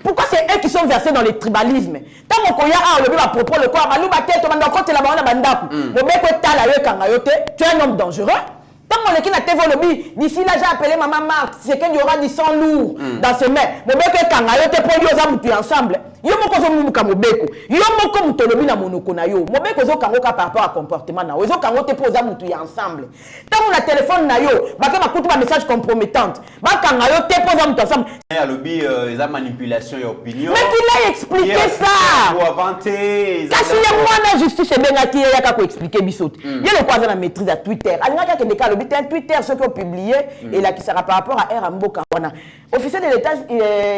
Pourquoi c'est eux qui sont versés dans le tribalisme? Tant qu'on y a le à propos le corps, Malouba tête, on a côté la bande Bandaku. Mobeko Talaye Kangayote, tu es un homme dangereux. Tant qu'on est qui n'a pas volé, d'ici là j'ai appelé ma maman, c'est qu'il y aura du sang lourd dans ses mains. Mobeko Kangayote pour nous amoutir ensemble. Yo moko zo muka mobeko yo moko mutolobi na monoko na yo mobeko zo kango ka par rapport à comportement na yo zo kango te poza mutu ya ensemble tant na téléphone na yo baka makutu ba message compromettante baka nga yo te poza mutu ensemble ya lobby les manipulation et opinion mais qui l'a expliqué ça pour inventer kasi ya mwana justice benga ki ya ka ko expliquer bisote ye le quoi na maîtrise à Twitter alinga ka ke lobby un Twitter ce qu'on publié et là qui sera par rapport à R Mboka wana officier de l'état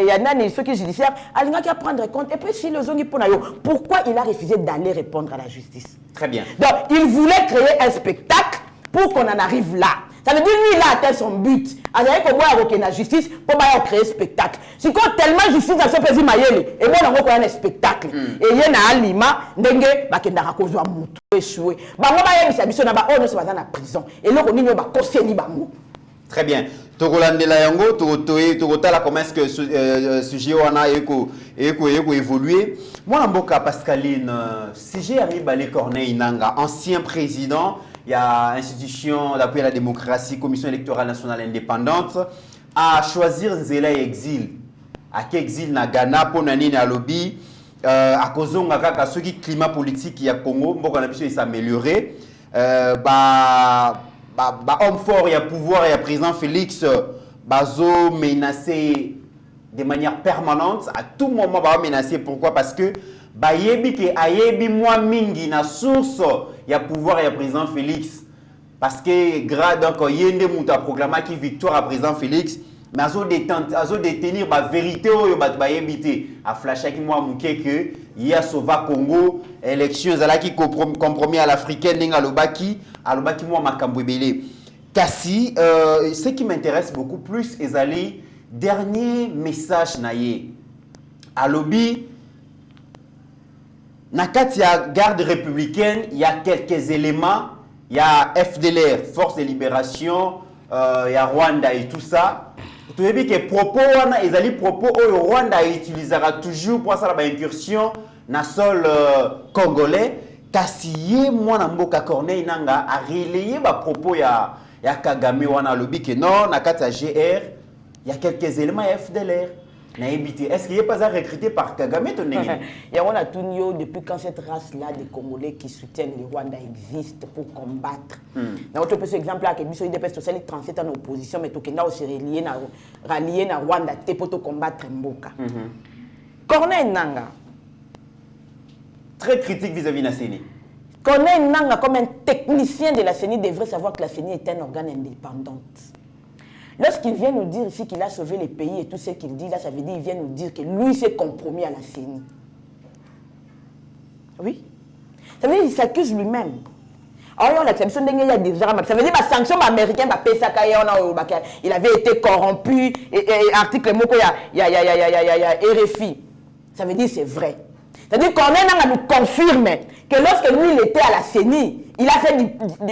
ya nani ceux qui judiciaire alinga ki prendre compte. Et puis, si le Zongi Ponayo, pourquoi il a refusé d'aller répondre à la justice? Très bien. Donc, il voulait créer un spectacle pour qu'on en arrive là. Ça veut dire lui, il a atteint son but. Alors, il faut avoir la justice pour créer un spectacle. Si quand tellement justice a ce pays maïele, et moi, on a un spectacle. Et il y a un aliment, n'enge, bakenda rakozwa mutu échoué. Bah, moi, il y a mission là-bas, on est dans la prison. Et là, on y a un bango. Très bien. Togolandela yango, togotala comment est-ce que sujet wana eko évoluer. Moi mboka Pascaline, sujet Ami Balé Corneille Nanga, ancien président, il y a institution d'appui à la démocratie, commission électorale nationale indépendante, à choisir Nzela exil. À quel exil na Ghana pour nani na lobby, à kozonga kaka ce qui climat politique ya Congo, mboka na biso il s'améliorer. Homme fort, il y a pouvoir, il y a président Félix Bazo menacé de manière permanente. À tout moment, va menacer. Pourquoi? Parce que Bayebi ke ayebi moi mingi na source, il y a pouvoir, il y a président Félix. Parce que donc yende muta proclamé qui victoire à président Félix, mais azo détenir la vérité au Bayebité à flasher qui moi mouké que il y a sauva Congo élection zala qui compromis à l'africaine ninga lobaki moi makambo belé. Kasi ce qui m'intéresse beaucoup plus est ali dernier message naie à lobby na kati ya garde républicaine il y a quelques éléments il y a FDLR, Force de Libération, il y a Rwanda et tout ça. Tu as vu que propos, ils ont propos au Rwanda utilisera toujours pour ça la incursion dans le sol congolais. Kasi moi na mboka Corneille Nanga a relayé ba propos ya Kagame wana lobi que non na kati ya GR il y a quelques éléments FDLR. Est-ce qu'il n'est pas recruté par Kagame? Il y a un Tunio depuis quand cette race-là des Congolais qui soutiennent le Rwanda existe pour combattre. Dans autre exemple, là, que Bissau IDPS social 37 en opposition, mais Tokenda aussi rallié na Rwanda pour combattre Mboka. Corneille Nanga. Très critique vis-à-vis de la CENI. Corneille Nanga, comme un technicien de la CENI, devrait savoir que la CENI est un organe indépendant. Lorsqu'il vient nous dire ici qu'il a sauvé les pays et tout ce qu'il dit, là, ça veut dire qu'il vient nous dire que lui s'est compromis à la CENI. Oui. Ça veut dire qu'il s'accuse lui-même. Alors, l'exception il y a déjà. Ça veut dire que la sanction américaine, il avait été corrompu. Et article moko, il y a RFI. Ça veut dire que c'est vrai. C'est-à-dire qu'on nous confirme que lorsque lui, il était à la CENI, il a fait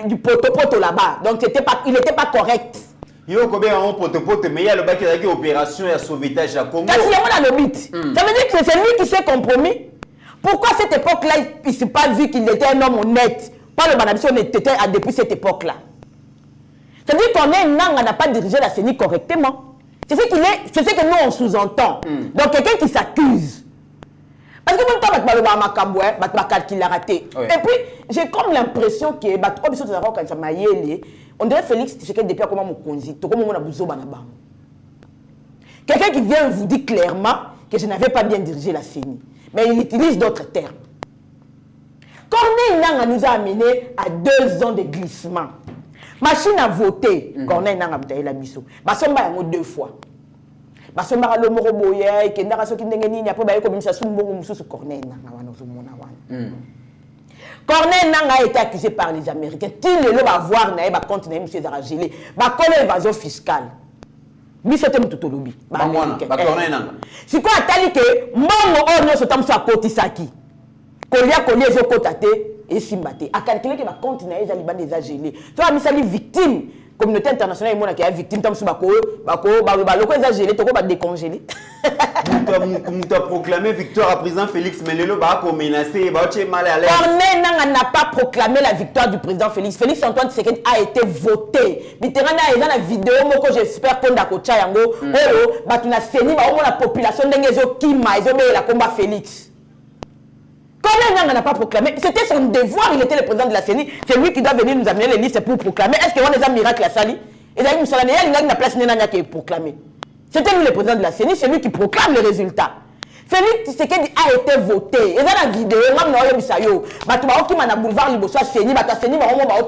du poto-poto là-bas. Donc, il n'était pas correct. Il y a un pote-pote, mais il y a le bac qui opération et sauvetage à Congo. Parce qu'il y a le mythe. Ça veut dire que c'est lui qui s'est compromis. Pourquoi à cette époque-là, il ne s'est pas vu qu'il était un homme honnête? Pas le banabisson était depuis cette époque-là. C'est-à-dire qu'on n'a pas dirigé la CENI correctement. C'est ce que nous on sous-entend. Donc quelqu'un qui s'accuse. Parce que même temps, qu'il a raté. Et puis, j'ai comme l'impression que on dirait Félix Tshisekedi depuis comment mon conduit, quelqu'un qui vient vous dire clairement que je n'avais pas bien dirigé la CENI. Mais il utilise d'autres termes. Corneille Nanga nous a amené à 2 ans de glissement. Machine à voter, Corneille Nanga a la biso. Basomba yango 2 fois. Basomba le moro boya et kendara soki ndenge nini après ba comme ça sumbongo mususu Corneille Nanga wana zomona wana. Corneille Nanga a été accusé par les Américains. Til le va voir na ba compte na monsieur Zaragélé. Ba kolo évasion fiscale. Bisote mututolobi. Ba Corneille Nanga. Si quoi atali que mbongo o no sotam so akotisaki. Kolia zo kotate et simbate. A calculer que ba compte na ezali ba des gelé. To a misali victime. Communauté internationale est qui est victime tam subako loko exagéré to ko ba décongeler. Nous a proclamé victoire à président Félix Melelo ba ko menacé ba che mal à l'aise. Corneille Nanga n'a pas proclamé la victoire du président Félix. Félix Antoine Tshisekedi a été voté. Mitterrand a la vidéo moko j'espère qu'on da ko cha yango oyo ba tuna seni ba la population ndenge zo kima ezo be la combat Félix. Corneille Nanga n'a pas proclamé. C'était son devoir, il était le président de la CENI. C'est lui qui doit venir nous amener les listes pour proclamer. Est-ce qu'il y a des miracles à Sali? Et d'ailleurs, il a une place qui est proclamée. C'était lui le président de la CENI, c'est lui qui proclame les résultats. Félix Tshisekedi a été voté. Et dans la vidéo, même dans le Bisayo, qui m'a boulevard Liboso CENI, CENI, en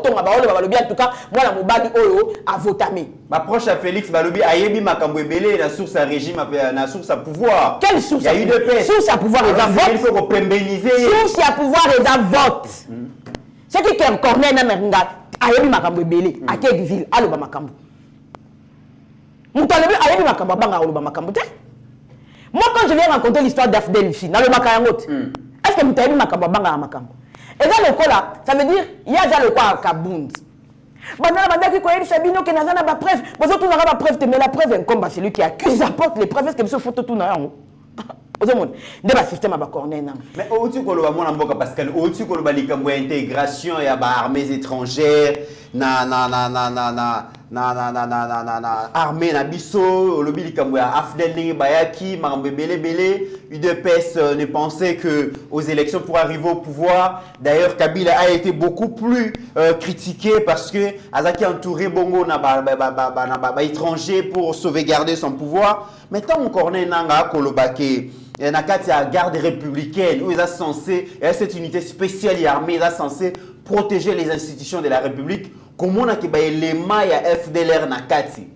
tout cas, moi, la Mobali Oyo a voté. Ma proche à Félix Balobi a yebi makambo ebele la source à régime la source à pouvoir. Quelle source? Il y a eu de paix. Source à pouvoir et à vote. Il faut repémbéniser. Source à pouvoir et à vote. Ce qui est Corneille Nanga a yebi makambo ebele à quelle ville à l'Oba makambo. Moutalebi a yebi makambo banga à l'Oba makambo. Moi quand je viens raconter l'histoire d'Afdel ici dans le Makayangot, est-ce que Moutalebi makambo banga à makambo? Et dans le cas là, ça veut dire il y a déjà le quoi à Kabound. Bandana bandaki ko yebisa bino ke nazana ba preuve bozo tout na ba preuve te mais la preuve en combat c'est lui qui accuse apporte les preuves est-ce que biso photo tout na yango ozo mon de ba système ba Corneille Nanga mais au-dessus ko lo ba mona mboka parce que au-dessus ko lo ba likambo intégration ya ba armées étrangères na armée na biso lobi likambo ya Afdel bayaki makambo belé UDPS ne pensait que aux élections pour arriver au pouvoir. D'ailleurs Kabila a été beaucoup plus critiqué parce que Azaki entouré bongo na ba étranger pour sauvegarder son pouvoir. Mais tant Corneille Nanga kolobake na kati ya garde républicaine où ils sont censés cette unité spéciale et armée ils sont censés protéger les institutions de la République. Comment on a les mailles à FDLR na kati?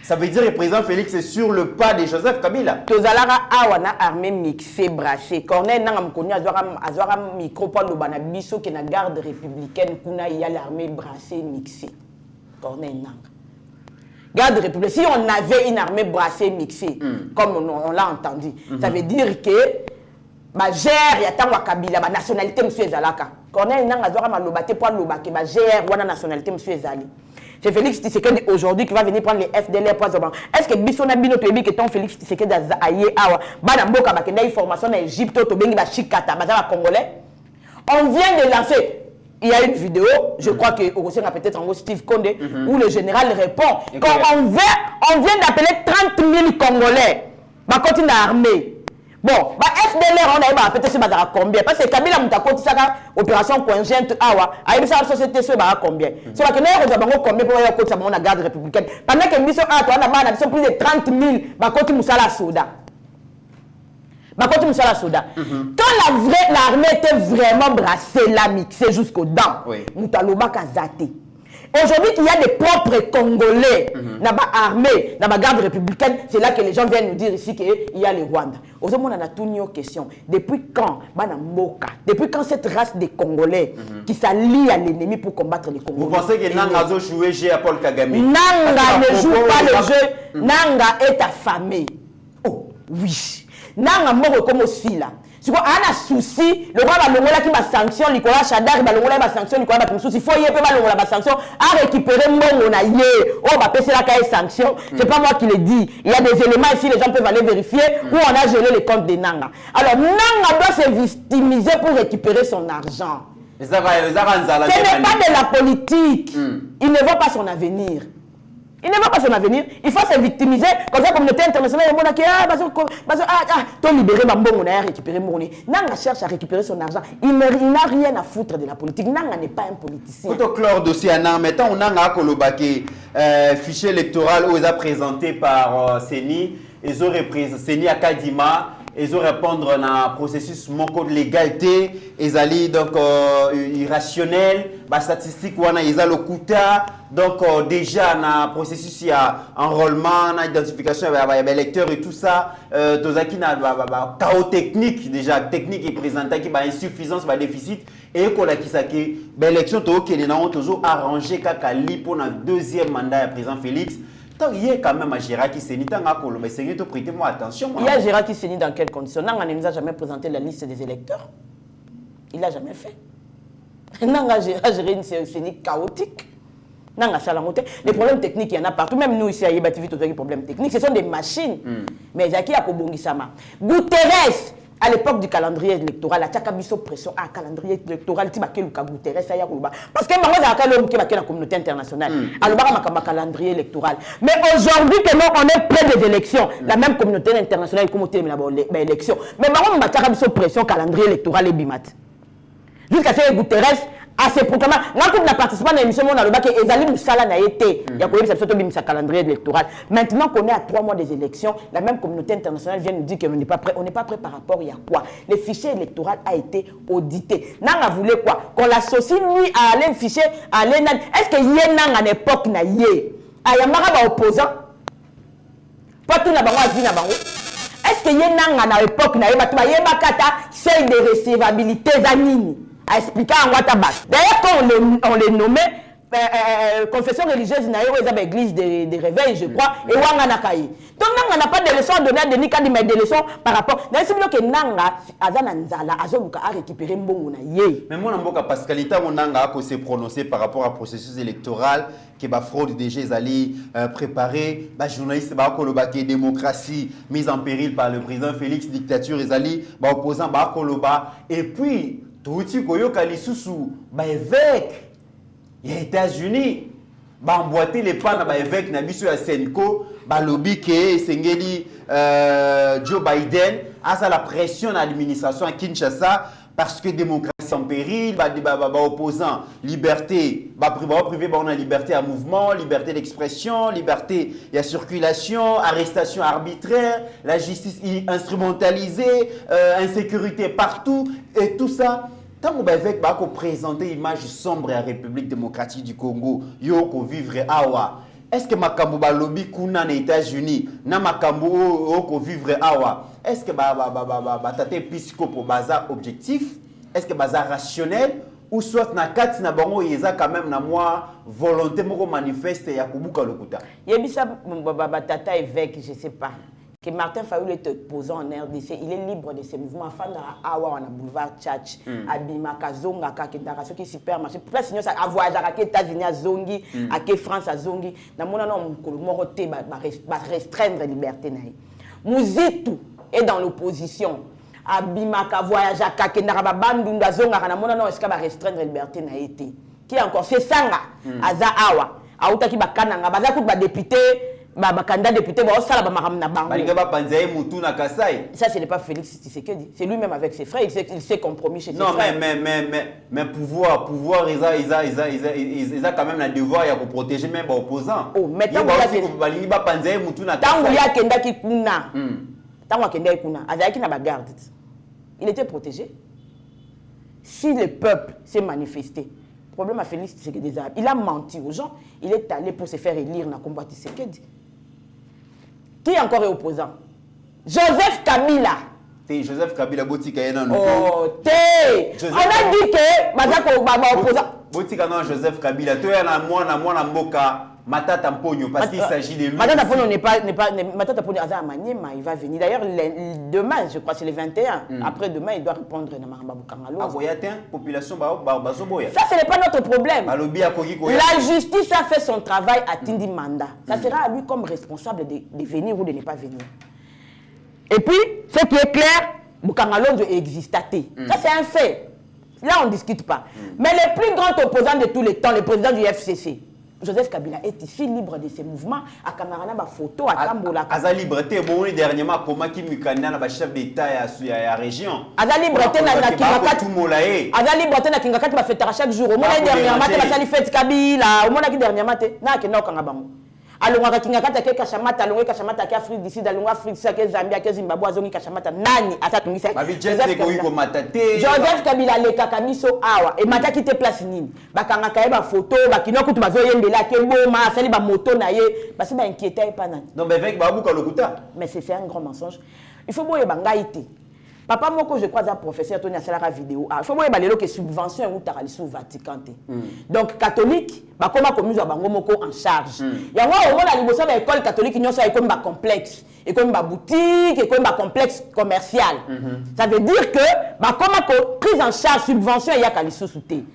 Ça veut dire que le président Félix est sur le pas de Joseph Kabila. Tozalara awana armée mixée brassée. Corneille Nanga mkonyo azwara micro pour le banabiso qui na garde républicaine kuna il y a l'armée brassée mixée. Corneille Nanga. Garde républicaine. Si on avait une armée brassée mixée, comme on l'a entendu, ça veut dire que gère ya tangwa Kabila ba nationalité monsieur Zalaka. Corneille Nanga doit malobaté pour lobaké ba GR wana nationalité monsieur Ezali. C'est Félix Tshisekedi aujourd'hui qui va venir prendre les FDLR pour Zaban. Est-ce que Bissona Bino Toyebi que ton Félix Tshisekedi aye awa bana mboka ba kenda information na Égypte to bengi ba chikata ba congolais. On vient de lancer. Il y a une vidéo, je crois que a peut-être en haut Steve Condé, où le général répond. Quand on vient d'appeler 30 000 Congolais, bah continue l'armée. Bon, bah FDLR, on a peut-être ce combien? Parce que Kabila Moutako, ça opération conjointe, a eu sa société, ce combien? C'est que nous avons combien pour aller à la garde républicaine. Pendant que nous avons plus de 30 000, bah continue Moussala Souda. Quand l'armée était vraiment brassée, la mixée jusqu'aux dents, Moutaloba Kazate. Aujourd'hui, il y a des propres Congolais dans l'armée, dans la garde républicaine, c'est là que les gens viennent nous dire ici qu'il y a les Rwandais. Aujourd'hui, on a toutes nos questions. Depuis quand, depuis quand cette race de Congolais qui s'allie à l'ennemi pour combattre les Congolais? Vous pensez que Nanga a joué jeu à Paul Kagame? Nanga ne joue pas le jeu. Nanga est affamé. Oh, oui. Nanga moko comme aussi là. Si quoi a un souci, le roi va longola qui va sanction, Nicolas Chadar va longola va sanction, Nicolas va souci. Il faut y aller longola va sanction, à récupérer mon na yé. Oh va passer la caisse sanction. C'est pas moi qui le dis. Il y a des éléments ici, les gens peuvent aller vérifier où on a gelé les comptes de Nanga. Alors Nanga doit se victimiser pour récupérer son argent. Ce n'est pas de la politique. Il ne voit pas son avenir. Il ne va pas son avenir. Il faut se victimiser. Comme ça, la communauté internationale, il a libéré Bambon, a récupéré Moni. Nanga cherche à récupérer son argent. Il n'a rien à foutre de la politique. Nanga n'est pas un politicien. Pour clore dossier à Nanga, maintenant, on a Kolobake, fichier électoral où il a présenté par Seni, ils ont représenté Seni Akadima. Ils ont répondre à un processus de légalité, ils allaient donc irrationnel, bah statistique ou ils ont le quota, donc déjà dans le processus il y a enrôlement, identification des électeurs et tout ça, dans un chaos technique déjà technique et présenté qui a insuffisance, déficit et qu'on a qui ça qui l'élection qui est toujours arrangé Kakali pour un deuxième mandat à président Félix. Il y a quand même Gérard Kiseni, prêtez-moi attention. Il y a Gérard Kiseni dans quelles conditions? Nanga ne nous a jamais présenté la liste des électeurs. Il l'a jamais fait. Nanga Gérard Kiseni chaotique. Nanga Salamote. Les problèmes techniques, il y en a partout. Même nous ici à Yeba TV, des problèmes techniques. Ce sont des machines. Mais il y a qui a Kobongisama. Guterres, à l'époque du calendrier électoral, il y a une pression à calendrier électoral, parce que la communauté internationale, un calendrier électoral. Mais aujourd'hui, on est près des élections, la même communauté internationale est élections. Mais on a une pression calendrier électoral et bimat. Jusqu'à ce que Guterres à ces proclamations, la participant à l'émission, on a le bac et Ezali Moussala n'a été. Il y a un calendrier électoral. Maintenant qu'on est à 3 mois des élections, la même communauté internationale vient nous dire qu'on n'est pas prêt. On n'est pas prêt par rapport à quoi? Le fichier électoral a été audité. Nanga voulait quoi? Qu'on l'associe lui à aller fichier, à aller. Est-ce qu'il y a une époque na yé? Ayamara va opposant. Pas tout na bango azi na bango. Est-ce qu'il y a une époque na yé? Batuma yé bakata seuil de recevabilité zanini. À expliquer en Watabas. D'ailleurs, quand on les nommait, confession religieuse, il y a une église de réveil, je crois, et Wanga Nakaï. Donc, on n'a pas de leçons à donner à Denis Kadi, mais des leçons par rapport. Dans ce que Nanga, Azananzala, Azobuka a récupéré Mbongouna. Mais moi, je pense Pascalita, Nanga a s'est prononcé par rapport au processus électoral, que la fraude déjà allait préparer, les journalistes, la démocratie mise en péril par le président Félix, dictature, les alliés, les opposants, et puis, tout ce qui est évêque, les États-Unis, emboîter les pas dans l'évêque, Nabiso à Senko, lobby qui Sengeli Joe Biden, à la pression de l'administration à Kinshasa, parce que démocratie en péril, opposants, liberté, privé, on a liberté à mouvement, liberté d'expression, liberté de circulation, arrestation arbitraire, la justice instrumentalisée, insécurité partout, et tout ça. Tant que l'évêque va présenter l'image sombre à la République démocratique du Congo, yoko vivre awa. Est-ce que makambo ba lobby kuna les États-Unis, na makambo yoko vivre awa? Est-ce que tate pisco pour bazar objectif? Est-ce que bazar rationnel? Ou soit na kati na bango yeza quand même na moi volonté moko manifeste ya kubuka lokuta? Yebisa tata évêque, je sais pas. que Martin Fayulu est opposant en RDC, il est libre de ses mouvements. Fanda Awa, on a boulevard Tchatch, Abima, Kazonga, Kakendara, ce qui est supermarché. Plus sinon, ça a voyagé à États-Unis, à Zongi, à France, à Zongi. Dans mon nom, Moroté va restreindre la liberté. Mouzitou est dans l'opposition. Abima, voyage à Kakendara, Bandunda, Zonga, dans mon nom, est-ce qu'elle va restreindre la liberté? Qui encore? C'est Sanga, Aza Awa, Aoutaki Bakananga, Bazakout, député. Candidat député, ça ce n'est pas Félix Tshisekedi, c'est lui-même avec ses frères, il s'est compromis chez ses frères. Mais pouvoir, ils ont quand même le devoir de protéger même les opposants. Oh, mais tant il était protégé. Si le peuple s'est manifesté, le problème à Félix Tshisekedi, il a menti aux gens, il est allé pour se faire élire dans le combat Tshisekedi. Qui encore est opposant? Joseph Kabila. Joseph Kabila, Botika Yenan. Oh, on a dit que Bazako Baba opposant. Botika non, Joseph Kabila. Tu es na Mboka, Matata Mpogno, parce qu'il s'agit de lui. Matata Mpogno n'est pas. Matata Mpogno, il va venir. D'ailleurs, demain, je crois, c'est le 21. Après-demain, il doit répondre à Maramba Boukangalo. Population, ça, ce n'est pas notre problème. La justice a fait son travail à Tindi Manda. Ça sera à lui comme responsable de venir ou de ne pas venir. Et puis, ce qui est clair, Boukangalo existe. Ça, c'est un fait. Là, on ne discute pas. Mais le plus grand opposant de tous les temps, le président du FCC, Joseph Kabila, est ici libre de ses mouvements. À Kamarana, ma photo, à Kambola. Aza liberté, bon, dernièrement, comment qui mukanda na chef d'État à la région. Aza liberté na Kingakat. Aza liberté na Kingakat va fêter chaque jour. Au moins dernièrement, tu vas salir fête Kabila. Au moins qui dernièrement, na ke na Kangabango. Alors on Kingakat ke Kashamata, alonga Kashamata ke Afrique d'ici, alonga Afrique sa ke Zambia ke Zimbabwe, azongi Kashamata nani atatungisa. Joseph Kabila le kakamiso awa et mata qui te place nini. Bakanga kaye ba photo, bakino kutu bazoyembela ke boma, sali ba moto na ye, basi ba inquiéter pas nani. Non mais avec Babuka Lokuta. Mais c'est un grand mensonge. Il faut boye bangaité. Papa moko je crois un professeur Tony Asalara vidéo. Il faut boye balelo que subvention ou tarali sous Vatican. Donc catholique, ba koma komuzo bango moko en charge. Yango au moins la liboso ba école catholique nyoso ay comme ba complexe, et comme ba boutique, et comme ba complexe commercial. Ça veut dire que ba koma ko prise en charge subvention ya kaliso souté.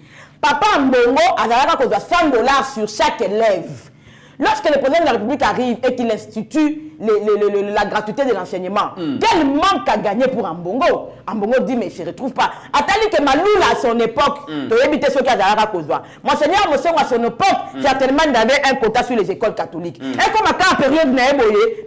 Papa Mbongo azalaka ko doit $100 sur chaque élève. Lorsque le président de la République arrive et qu'il institue la gratuité de l'enseignement, quel manque à gagner pour Ambongo? Ambongo dit mais il ne se retrouve pas. Attendez que Maloula à son époque, tu as évité ce qu'il y a à Monseigneur Monseigneur à son époque, certainement il avait un quota sur les écoles catholiques. Et comme à la période de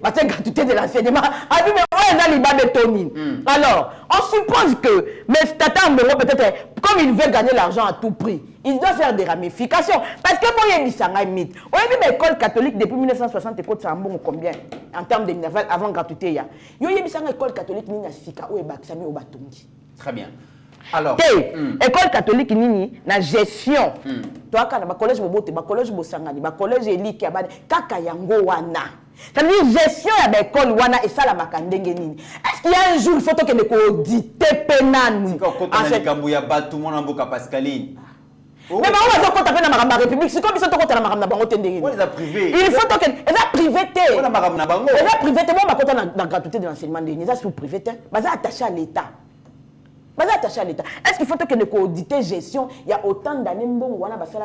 la gratuité de l'enseignement, a dit mais on a l'Iba de Tony. Alors, on suppose que, mais Tata Ambongo peut-être, comme il veut gagner l'argent à tout prix, il doit faire des ramifications. Parce que moi, il y a un mythe. On a vu l'école catholique depuis 1960, école ça combien en termes de minerval avant gratuité. Il y a une école catholique qui est très bien. Alors, école catholique nini na gestion. Toi quand ba collège Bobote, ba collège Bosangani, ba collège Eliki abane kaka yango wana. C'est-à-dire gestion ya ba école wana et ça la makandenge nini. Est-ce qu'il y a un jour il faut que ne auditer penani? En fait, Kambuya ba tout le monde en boka Pascaline. Mais on va compter dans la République. C'est comme si on compte dans la Bango Tendé. On les a privés. Il faut que les a privés. On a Marabna Bango. Les a privés. Moi, on compte dans la gratuité de l'enseignement. Les a sous privés. Mais ça attaché à l'État. Est-ce qu'il faut que nous auditer gestion? Il y a autant d'années bon on a ba faire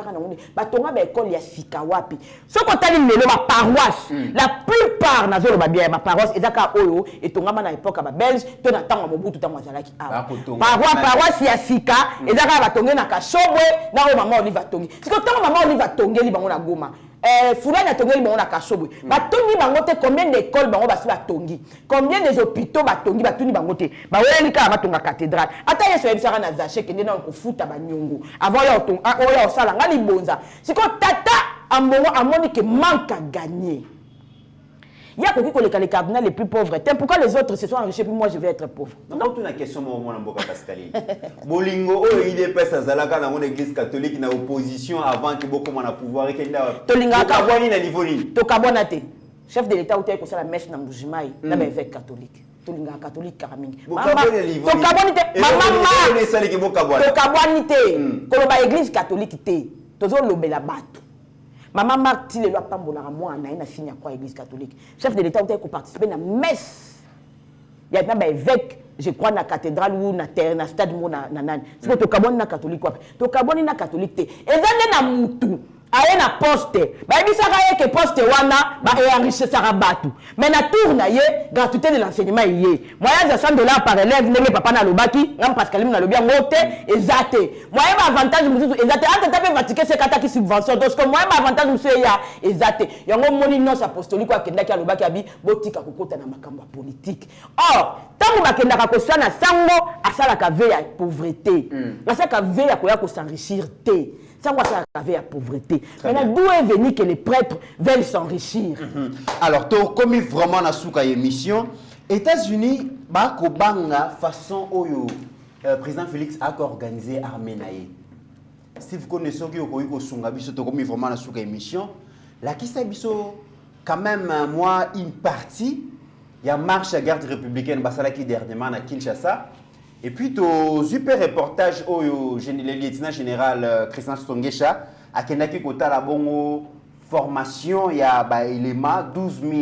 la tonga ba école ya sikawapi. Ce qu'on t'a dit la paroisse, la plupart na zolo ba bien ma paroisse ezaka oyo et tonga na époque ba belge to na tango Mobutu tango azalaki paroisse ya sika ezaka ba tonga na kashobwe na o maman Oliva tongi. Si ko tango maman Oliva tongi li bango na Goma. Fulani a tongi bango na Kashobwe. Ba tongi bango te combien d'écoles bango basi ba tongi. Combien des hôpitaux ba tongi ba tuni bango te. Ba weli ka ba tonga cathédrale. Ata yeso ebisaka na zache kende na ko futa ba nyongo. Avant ya tonga oya osala ngani bonza. Siko tata ambongo amoni que manque à gagner. Il y a quelqu'un les cardinaux les plus pauvres. Pourquoi les autres se sont enrichis puis moi je vais être pauvre? Non, tu as une question moi na mboka Pascaline. Bolingo o il pèse azalaka na l'église catholique na opposition avant que beaucoup na pouvoir que Tolinga kabwani na niveau ni. To kabonate. Chef de l'état ou te ko sala messe na Mbujimai na ba évêque catholique. Tolinga catholique karamingi. To kabonite mama. To kabonite. Ko ba église catholique te. Tozo lobela bato. Maman Marc Tilelo a pambolaka moi na fini à l'église catholique. Chef de l'État a participé à la messe. Il y a un évêque, je crois, dans la cathédrale ou dans le stade ou dans la c'est que tu as catholique. Tu as catholique. Et ça, c'est aye na poste bayebisaka ye ke poste wana enrichissaka bato mais na tour na ye gratuité de l'enseignement ye moyen de $100 par élève ndenge papa na lobaki ngam Pascal na lobi yango te ezate moyen ba avantage mususu ezate ata tape vatike se kataki subvention donc que moyen ba avantage mususu ya ezate yango moni non apostolique akendaki alobaki abi botika kokota na makambo ya politique or tango bakendaka kosala na sango asalaka veille ya pauvreté asalaka veille ya koya ko s'enrichir te. Ça va avec la pauvreté. Maintenant, d'où est venu que les prêtres veulent s'enrichir? Alors, tu commis vraiment la souka émission. États-Unis, bakobanga façon où le président Félix a organisé l'armée naïe. Si vous connaissez que vous avez commis vraiment la souka émission, la qui s'est quand même moi une partie, il y a marche à garde républicaine basala qui dernièrement à Kinshasa. Et puis, au super reportage au lieutenant général Christian Stongesha, à Kenaki Kota la bongo formation, il y a 12 000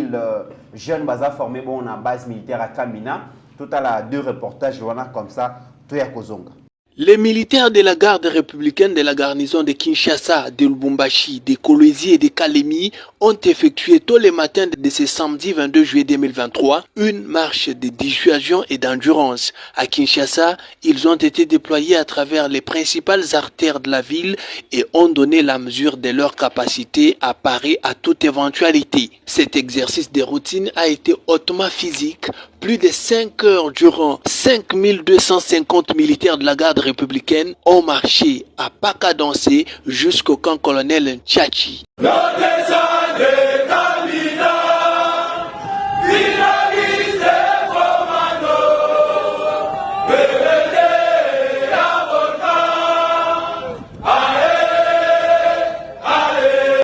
jeunes formés en base militaire à Kamina. Tout à la 2 reportages comme ça, tout à Kozonga. Les militaires de la garde républicaine de la garnison de Kinshasa, de Lubumbashi, de Kolwezi et de Kalemi ont effectué tôt le matin de ce samedi 22 juillet 2023 une marche de dissuasion et d'endurance. À Kinshasa, ils ont été déployés à travers les principales artères de la ville et ont donné la mesure de leur capacité à parer à toute éventualité. Cet exercice de routine a été hautement physique. Plus de 5 heures durant, 5250 militaires de la garde républicaine ont marché à pas cadencé jusqu'au camp colonel Tchachi.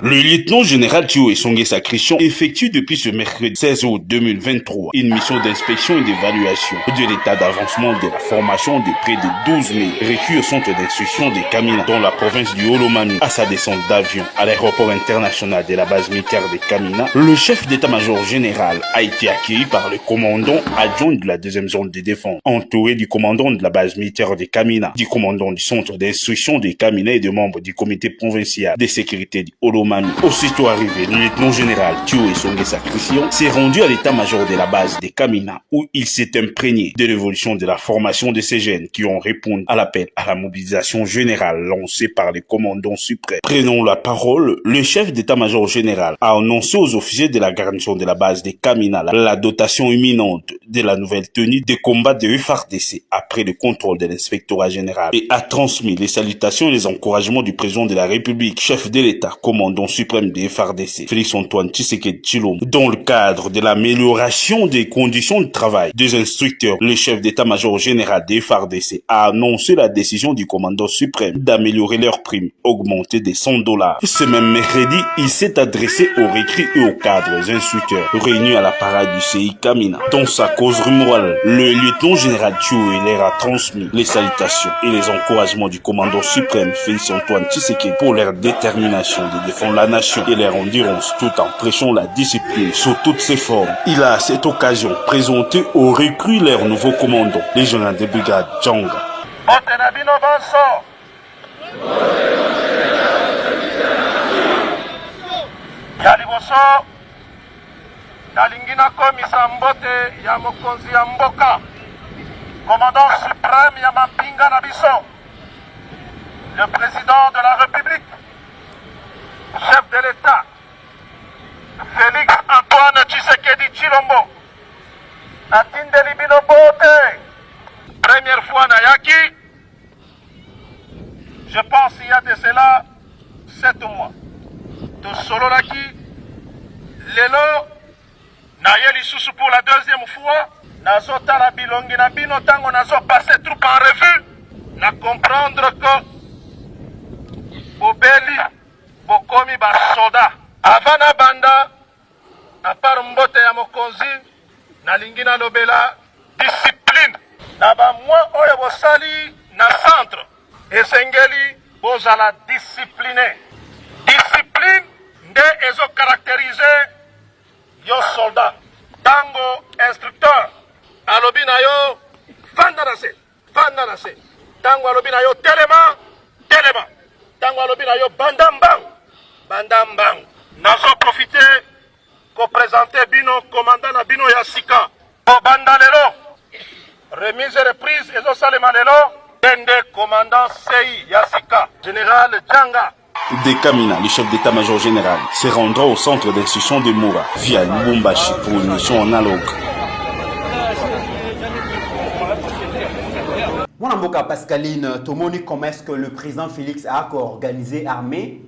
Le lieutenant général Thio Esongesa Christian effectue depuis ce mercredi 16 août 2023 une mission d'inspection et d'évaluation de l'état d'avancement de la formation de près de 12 000 recrues au centre d'instruction de Kamina dans la province du Olomami. À sa descente d'avion à l'aéroport international de la base militaire de Kamina, le chef d'état-major général a été accueilli par le commandant adjoint de la deuxième zone de défense, entouré du commandant de la base militaire de Kamina, du commandant du centre d'instruction de Kamina et de membres du comité provincial de sécurité du Olomami. Aussitôt arrivé, le lieutenant général Thio Esongesa Christian s'est rendu à l'état-major de la base de Kamina où il s'est imprégné de l'évolution de la formation de ces jeunes qui ont répondu à l'appel à la mobilisation générale lancée par le commandant suprême. Prenant la parole, le chef d'état-major général a annoncé aux officiers de la garnison de la base de Kamina la dotation imminente de la nouvelle tenue de combat de FARDC après le contrôle de l'inspectorat général et a transmis les salutations et les encouragements du président de la République, chef de l'État, commandant suprême des FARDC, Félix-Antoine Tshisekedi Tshilombo. Dans le cadre de l'amélioration des conditions de travail des instructeurs, le chef d'état-major général des FARDC a annoncé la décision du commandant suprême d'améliorer leurs primes, augmentées de $100. Ce même mercredi, il s'est adressé aux recrues et aux cadres instructeurs réunis à la parade du CI Kamina. Dans sa cause morale, le lieutenant général Thio leur a transmis les salutations et les encouragements du commandant suprême Félix-Antoine Tshisekedi pour leur détermination de défendre la nation et leur endurance tout en prêchant la discipline sous toutes ses formes. Il a à cette occasion présenté aux recrues leur nouveau commandant, les généraux de brigade Djanga. Commandant suprême Yamapinga Nabiso, le président de la République, chef de l'État, Félix Antoine Tshisekedi Tshilombo, Atindeli Binobote, première fois Nayaki, je pense il y a de cela 7 mois. De Sololaki, Lelo, Nayeli Soussou pour la 2e fois, Nazota la bilongi na bino tango nazo passer tout en revue, na comprendre que Bobeli, Bokomi ba soda. Avant na banda, à part mbote ya mokonzi, na lingina lobela, discipline. Na ba moi oyo bosali na centre, esengeli bozala discipliné. Discipline, nde ezo caractériser yo soldat. Tango instructeur alobi na yo vanda na se, vanda na se. Tango alobi na yo telema, telema. Tango alobi na yo bandambang, bandambang. Nazo profiter ko présenter bino commandant na bino ya sika. O bandalelo. Remise et reprise ezo salema lelo. Dende commandant CI ya sika. Général Djanga. De Kamina, le chef d'état-major général, se rendra au centre d'instruction de Moura via Lubumbashi pour une mission analogue. Mon Mboka Pascaline, Tomoni, comment est-ce que le président Félix a organisé l'armée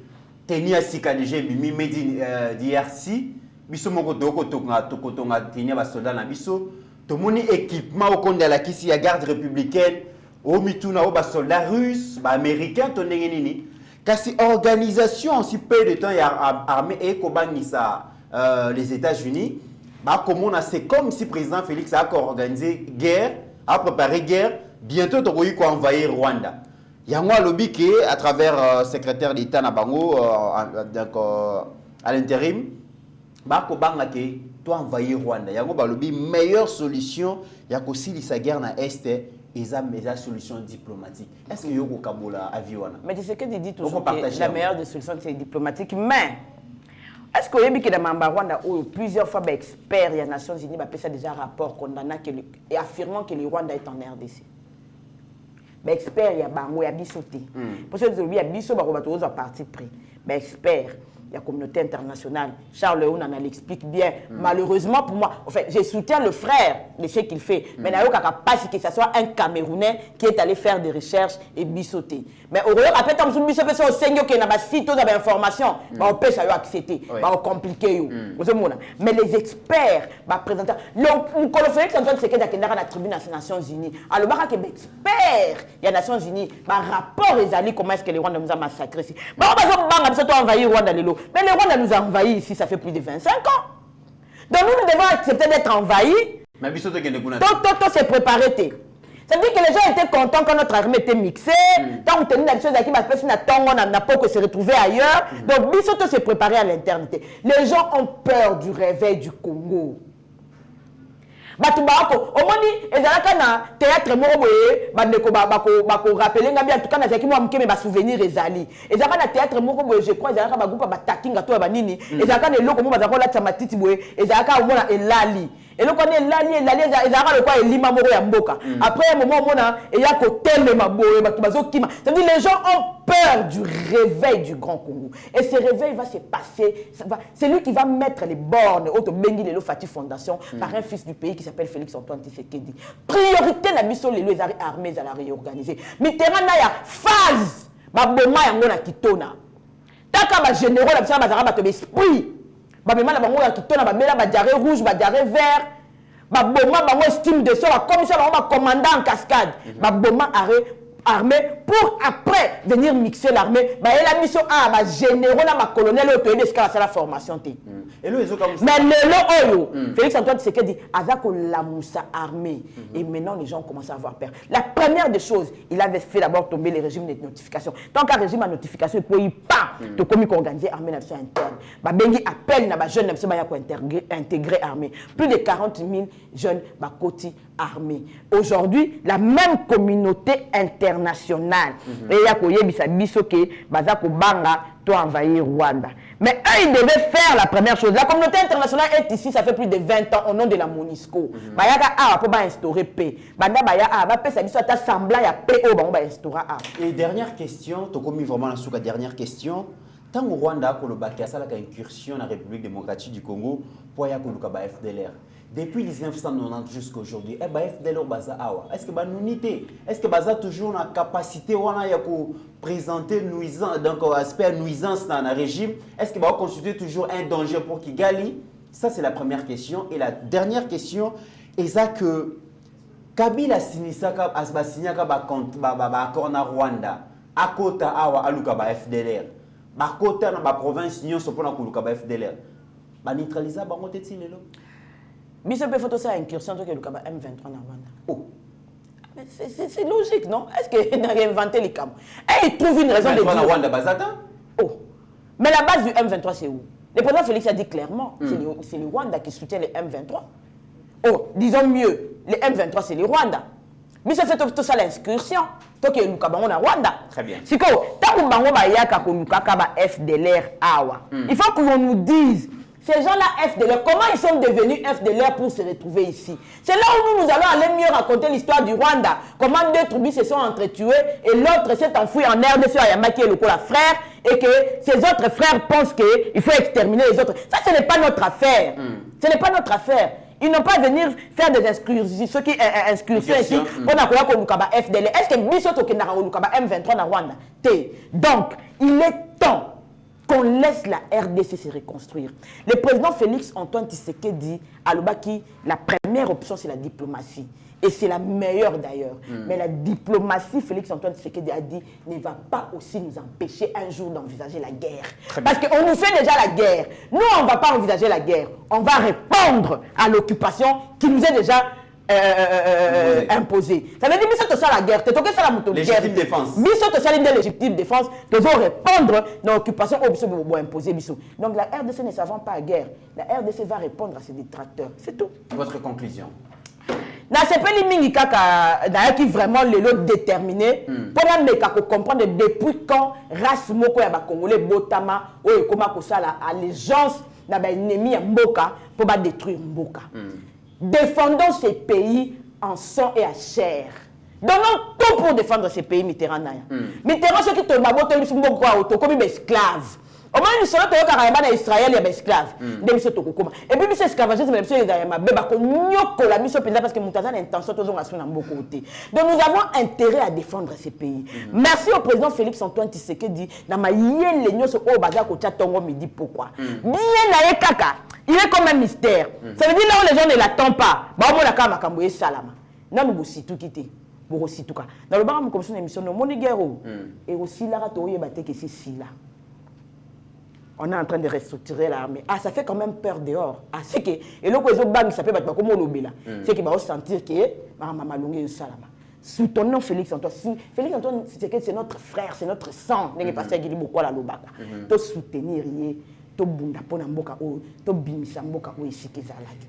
Tenia Sikalige Bimi Medi DRC, Biso Moko Doko Tokotonga Tenia Basoda na Biso, Tomoni équipement au compte de la Kissi à garde républicaine, au Mituna au Basoda russe, américain, Tonengenini. Kasi organisation si peu de temps il y a armée et Kobanisa les États-Unis, bah comment c'est comme si président Félix a organisé guerre, a préparé guerre, bientôt il va envahir Rwanda. Il y a un lobby qui à travers secrétaire d'État Nabango à l'intérim, bah Kobanga qui doit envahir Rwanda. Il y a un lobby meilleure solution, il y a aussi sa guerre dans l'Est. Ils ont des solutions diplomatiques. Est-ce que vous avez un avis? Mais c'est ce que tu dis toujours, que la meilleure des solutions, c'est diplomatique. Mais, est-ce que vous avez dans Rwanda, où plusieurs fois, des experts des Nations Unies ont fait déjà un rapport condamnant et affirmant que le Rwanda est en RDC? Les experts, il y a Bango, il y a Bissoté. Pour ceux qui ont dit, il y a Bissot, il y a parti pris. Les experts, la communauté internationale, Charles Léon l'explique bien. Malheureusement pour moi, en fait, je soutiens le frère de ce qu'il fait. Mais il n'y a pas que ce soit un Camerounais qui est allé faire des recherches et bissoter. Mais au revoir, après, quand vous bissoter, c'est au Seigneur qui n'a pas site d'informations, on peut ça accepter, on compliquer. Mais les experts, présenter. Le Félix Antoine Tshisekedi dans la tribune des Nations Unies. Alors, il y a des experts des Nations Unies, rapport les alliés, comment est-ce que les Rwandais nous ont massacrés. On va envahir Rwanda. Mais le Rwanda nous a envahis ici, ça fait plus de 25 ans. Donc nous devons accepter d'être envahis. Mais tout s'est préparé. Ça veut dire que les gens étaient contents quand notre armée était mixée. Tant on tenait la chose qui m'a fait on n'a pas que se retrouver ailleurs. Donc Bissoto s'est préparé à l'internité. Les gens ont peur du réveil du Congo. Batubako, au moins ezalaka na théâtre moko boye bandeko bako rappeler nga bien en tout cas na zaki moi mkeme ba souvenir ezali ezalaka na théâtre moko boye je crois ezalaka ba groupe ba takinga to ba nini ezalaka na eloko mo bazako la matiti boye ezalaka au moins elali eloko na elali ezalaka le quoi elima moko ya mboka après un moment mona eya ko telema boye bato bazokima ça veut dire les gens ont peur du réveil du Grand Congo et ce réveil va se passer c'est lui qui va mettre les bornes auto bengi lelo Fati Fondation par un fils du pays qui s'appelle Félix Antoine Tshisekedi. Priorité na biso lelo les armées à la réorganiser. Mitterrand na ya phase ba boma yango na kitona. Taka ba généraux la bisa bazara ba to esprit. Ba mema na bango ya kitona ba mela ba diarrhée rouge, ba diarrhée vert. Ba boma bango estime de soi comme ça ba commandant en cascade. Ba boma armée pour après venir mixer l'armée. Bah la mission a ba généraux na ba colonel au pays escala la formation té. Mais le oyo Félix Antoine Tshisekedi azako la moussa armée et maintenant les gens commencent à avoir peur. La première des choses, il avait fait d'abord tomber les régimes de notification. Tant qu'un régime à notification il peut pas de commis organiser armée nationale interne. Ba bengi appelle na ba jeune na ba ya ko intégrer armée. Plus de 40 000 jeunes ba koti armée. Aujourd'hui, la même communauté internationale et ya ko yebisa biso ke bazako banga to envahir Rwanda. Mais eux, ils devaient faire la première chose. La communauté internationale est ici, ça fait plus de 20 ans, au nom de la MONUSCO. Et dernière question, tu as commis vraiment la dernière question. Tant que Rwanda a une incursion dans la République démocratique du Congo, pour y avoir FDLR. Depuis 1990 jusqu'à aujourd'hui, FDLR est-ce que l'unité, est-ce que Baza toujours la capacité de présenter nuisance, donc aspect nuisance dans le régime, est-ce que va constituer toujours un danger pour Kigali? Ça c'est la première question. Et la dernière question, est que Kabila signaka accord na Rwanda, à côté awa aluka ba FDLR, à côté na ba province nyonso pona kuluka ba FDLR, ba neutraliser bango teti lelo. Biso peut photo ça incursion que le M23 na Rwanda. Oh. Mais c'est logique, non? Est-ce qu'il a réinventé les camps? Et il trouve une raison de dire. Rwanda bazata? Oh. Mais la base du M23 c'est où? Le président Félix a dit clairement, c'est le Rwanda qui soutient les M23. Oh, disons mieux, les M23 c'est le Rwanda. Mais ça fait tout ça l'inscription. Toi qui es au Rwanda. Très bien. Si quand on a FDLR awa, il faut qu'on nous dise, ces gens-là FDLR, comment ils sont devenus FDLR pour se retrouver ici? C'est là où nous allons aller mieux raconter l'histoire du Rwanda. Comment deux tribus se sont entretuées et l'autre s'est enfoui en RDC à Yamaki et le frère, et que ces autres frères pensent qu'il faut exterminer les autres. Ça, ce n'est pas notre affaire. Ce n'est pas notre affaire. Ils n'ont pas venir faire des excursions, ceux qui inscriptions ici, pour qu'on FDL. Est-ce que Bisoto qui n'a M23 na Rwanda? Donc, il est temps qu'on laisse la RDC se reconstruire. Le président Félix Antoine Tshisekedi a dit la première option, c'est la diplomatie. Et c'est la meilleure d'ailleurs. Mais la diplomatie, Félix Antoine Tshisekedi a dit, ne va pas aussi nous empêcher un jour d'envisager la guerre. Parce qu'on nous fait déjà la guerre. Nous, on ne va pas envisager la guerre. On va répondre à l'occupation qui nous est déjà imposée. Ça veut dire que c'est la guerre. C'est ça la légitime défense. C'est la légitime défense. Nous devons répondre à l'occupation imposée. Donc la RDC ne s'avance pas à la guerre. La RDC va répondre à ses détracteurs. C'est tout. Votre conclusion? Na sepeli mingi kaka na qui vraiment les lots déterminés pour comprendre depuis quand race moko ya ba congolais botama oyo koma ko sala allégeance na ba ennemi ya mboka pour ba détruire mboka. Défendons ces pays en sang et à chair. Donnons tout pour défendre ces pays Mitterrand. Mitterrand ceux qui te maboto li fumbo kwa auto comme esclave. Au moins, nous sommes en Israël, il y a des esclaves. Et puis, ces esclavagisme, parce que nous avons l'intention de donc, nous avons intérêt à défendre ces pays. Merci au président Félix Antoine Tshisekedi. Pourquoi? Il est comme un mystère. Ça veut dire là où les gens ne l'attendent pas. Dans le bar, comme son émission, et aussi là, on est en train de restructurer l'armée. Ah, ça fait quand même peur dehors. Ah, c'est que, et le réseau bang, ça fait comme on l'obéit là. C'est qu'il va sentir que, maman longue et salama. Soutenons Félix Antoine. Félix Antoine, c'est notre frère, c'est notre sang. N'est pas ça qui dit beaucoup à la lobaka. To soutenir, to bunda pona mboka o, to bimisa mboka o ici qu'ils allaient.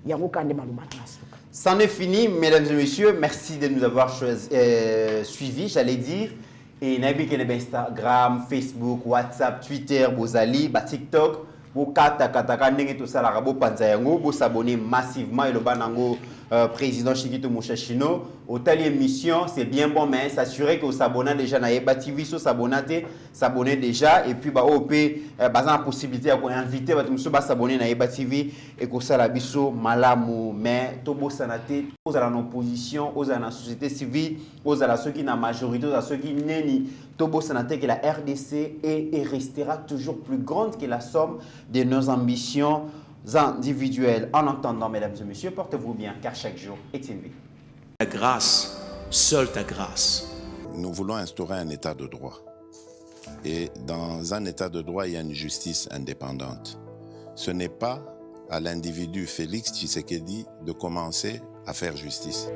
Yango kande maluma na suka. C'en est fini, mesdames et messieurs. Merci de nous avoir suivis, j'allais dire. Et nabi kene Instagram, Facebook, WhatsApp, Twitter, bozali, TikTok, bo kata ndenge to sala rabo panza yango, bo s'abonner massivement et le banango président Chikito Mouchachino. Au tali émission, c'est bien bon, mais s'assurer que vous s'abonnez déjà na Yeba TV, s'abonner déjà et puis OP la possibilité à inviter votre s'abonner na Yeba TV et que ça la biso malamu mais tobo sanate aux à l'opposition, aux à la société civile, aux à ceux qui na majorité, aux à ceux qui neni tobo sanate que la RDC est et restera toujours plus grande que la somme de nos ambitions individuelles. En attendant, mesdames et messieurs, portez-vous bien car chaque jour est une vie. Ta grâce, seule ta grâce. Nous voulons instaurer un état de droit. Et dans un état de droit, il y a une justice indépendante. Ce n'est pas à l'individu Félix Tshisekedi de commencer à faire justice.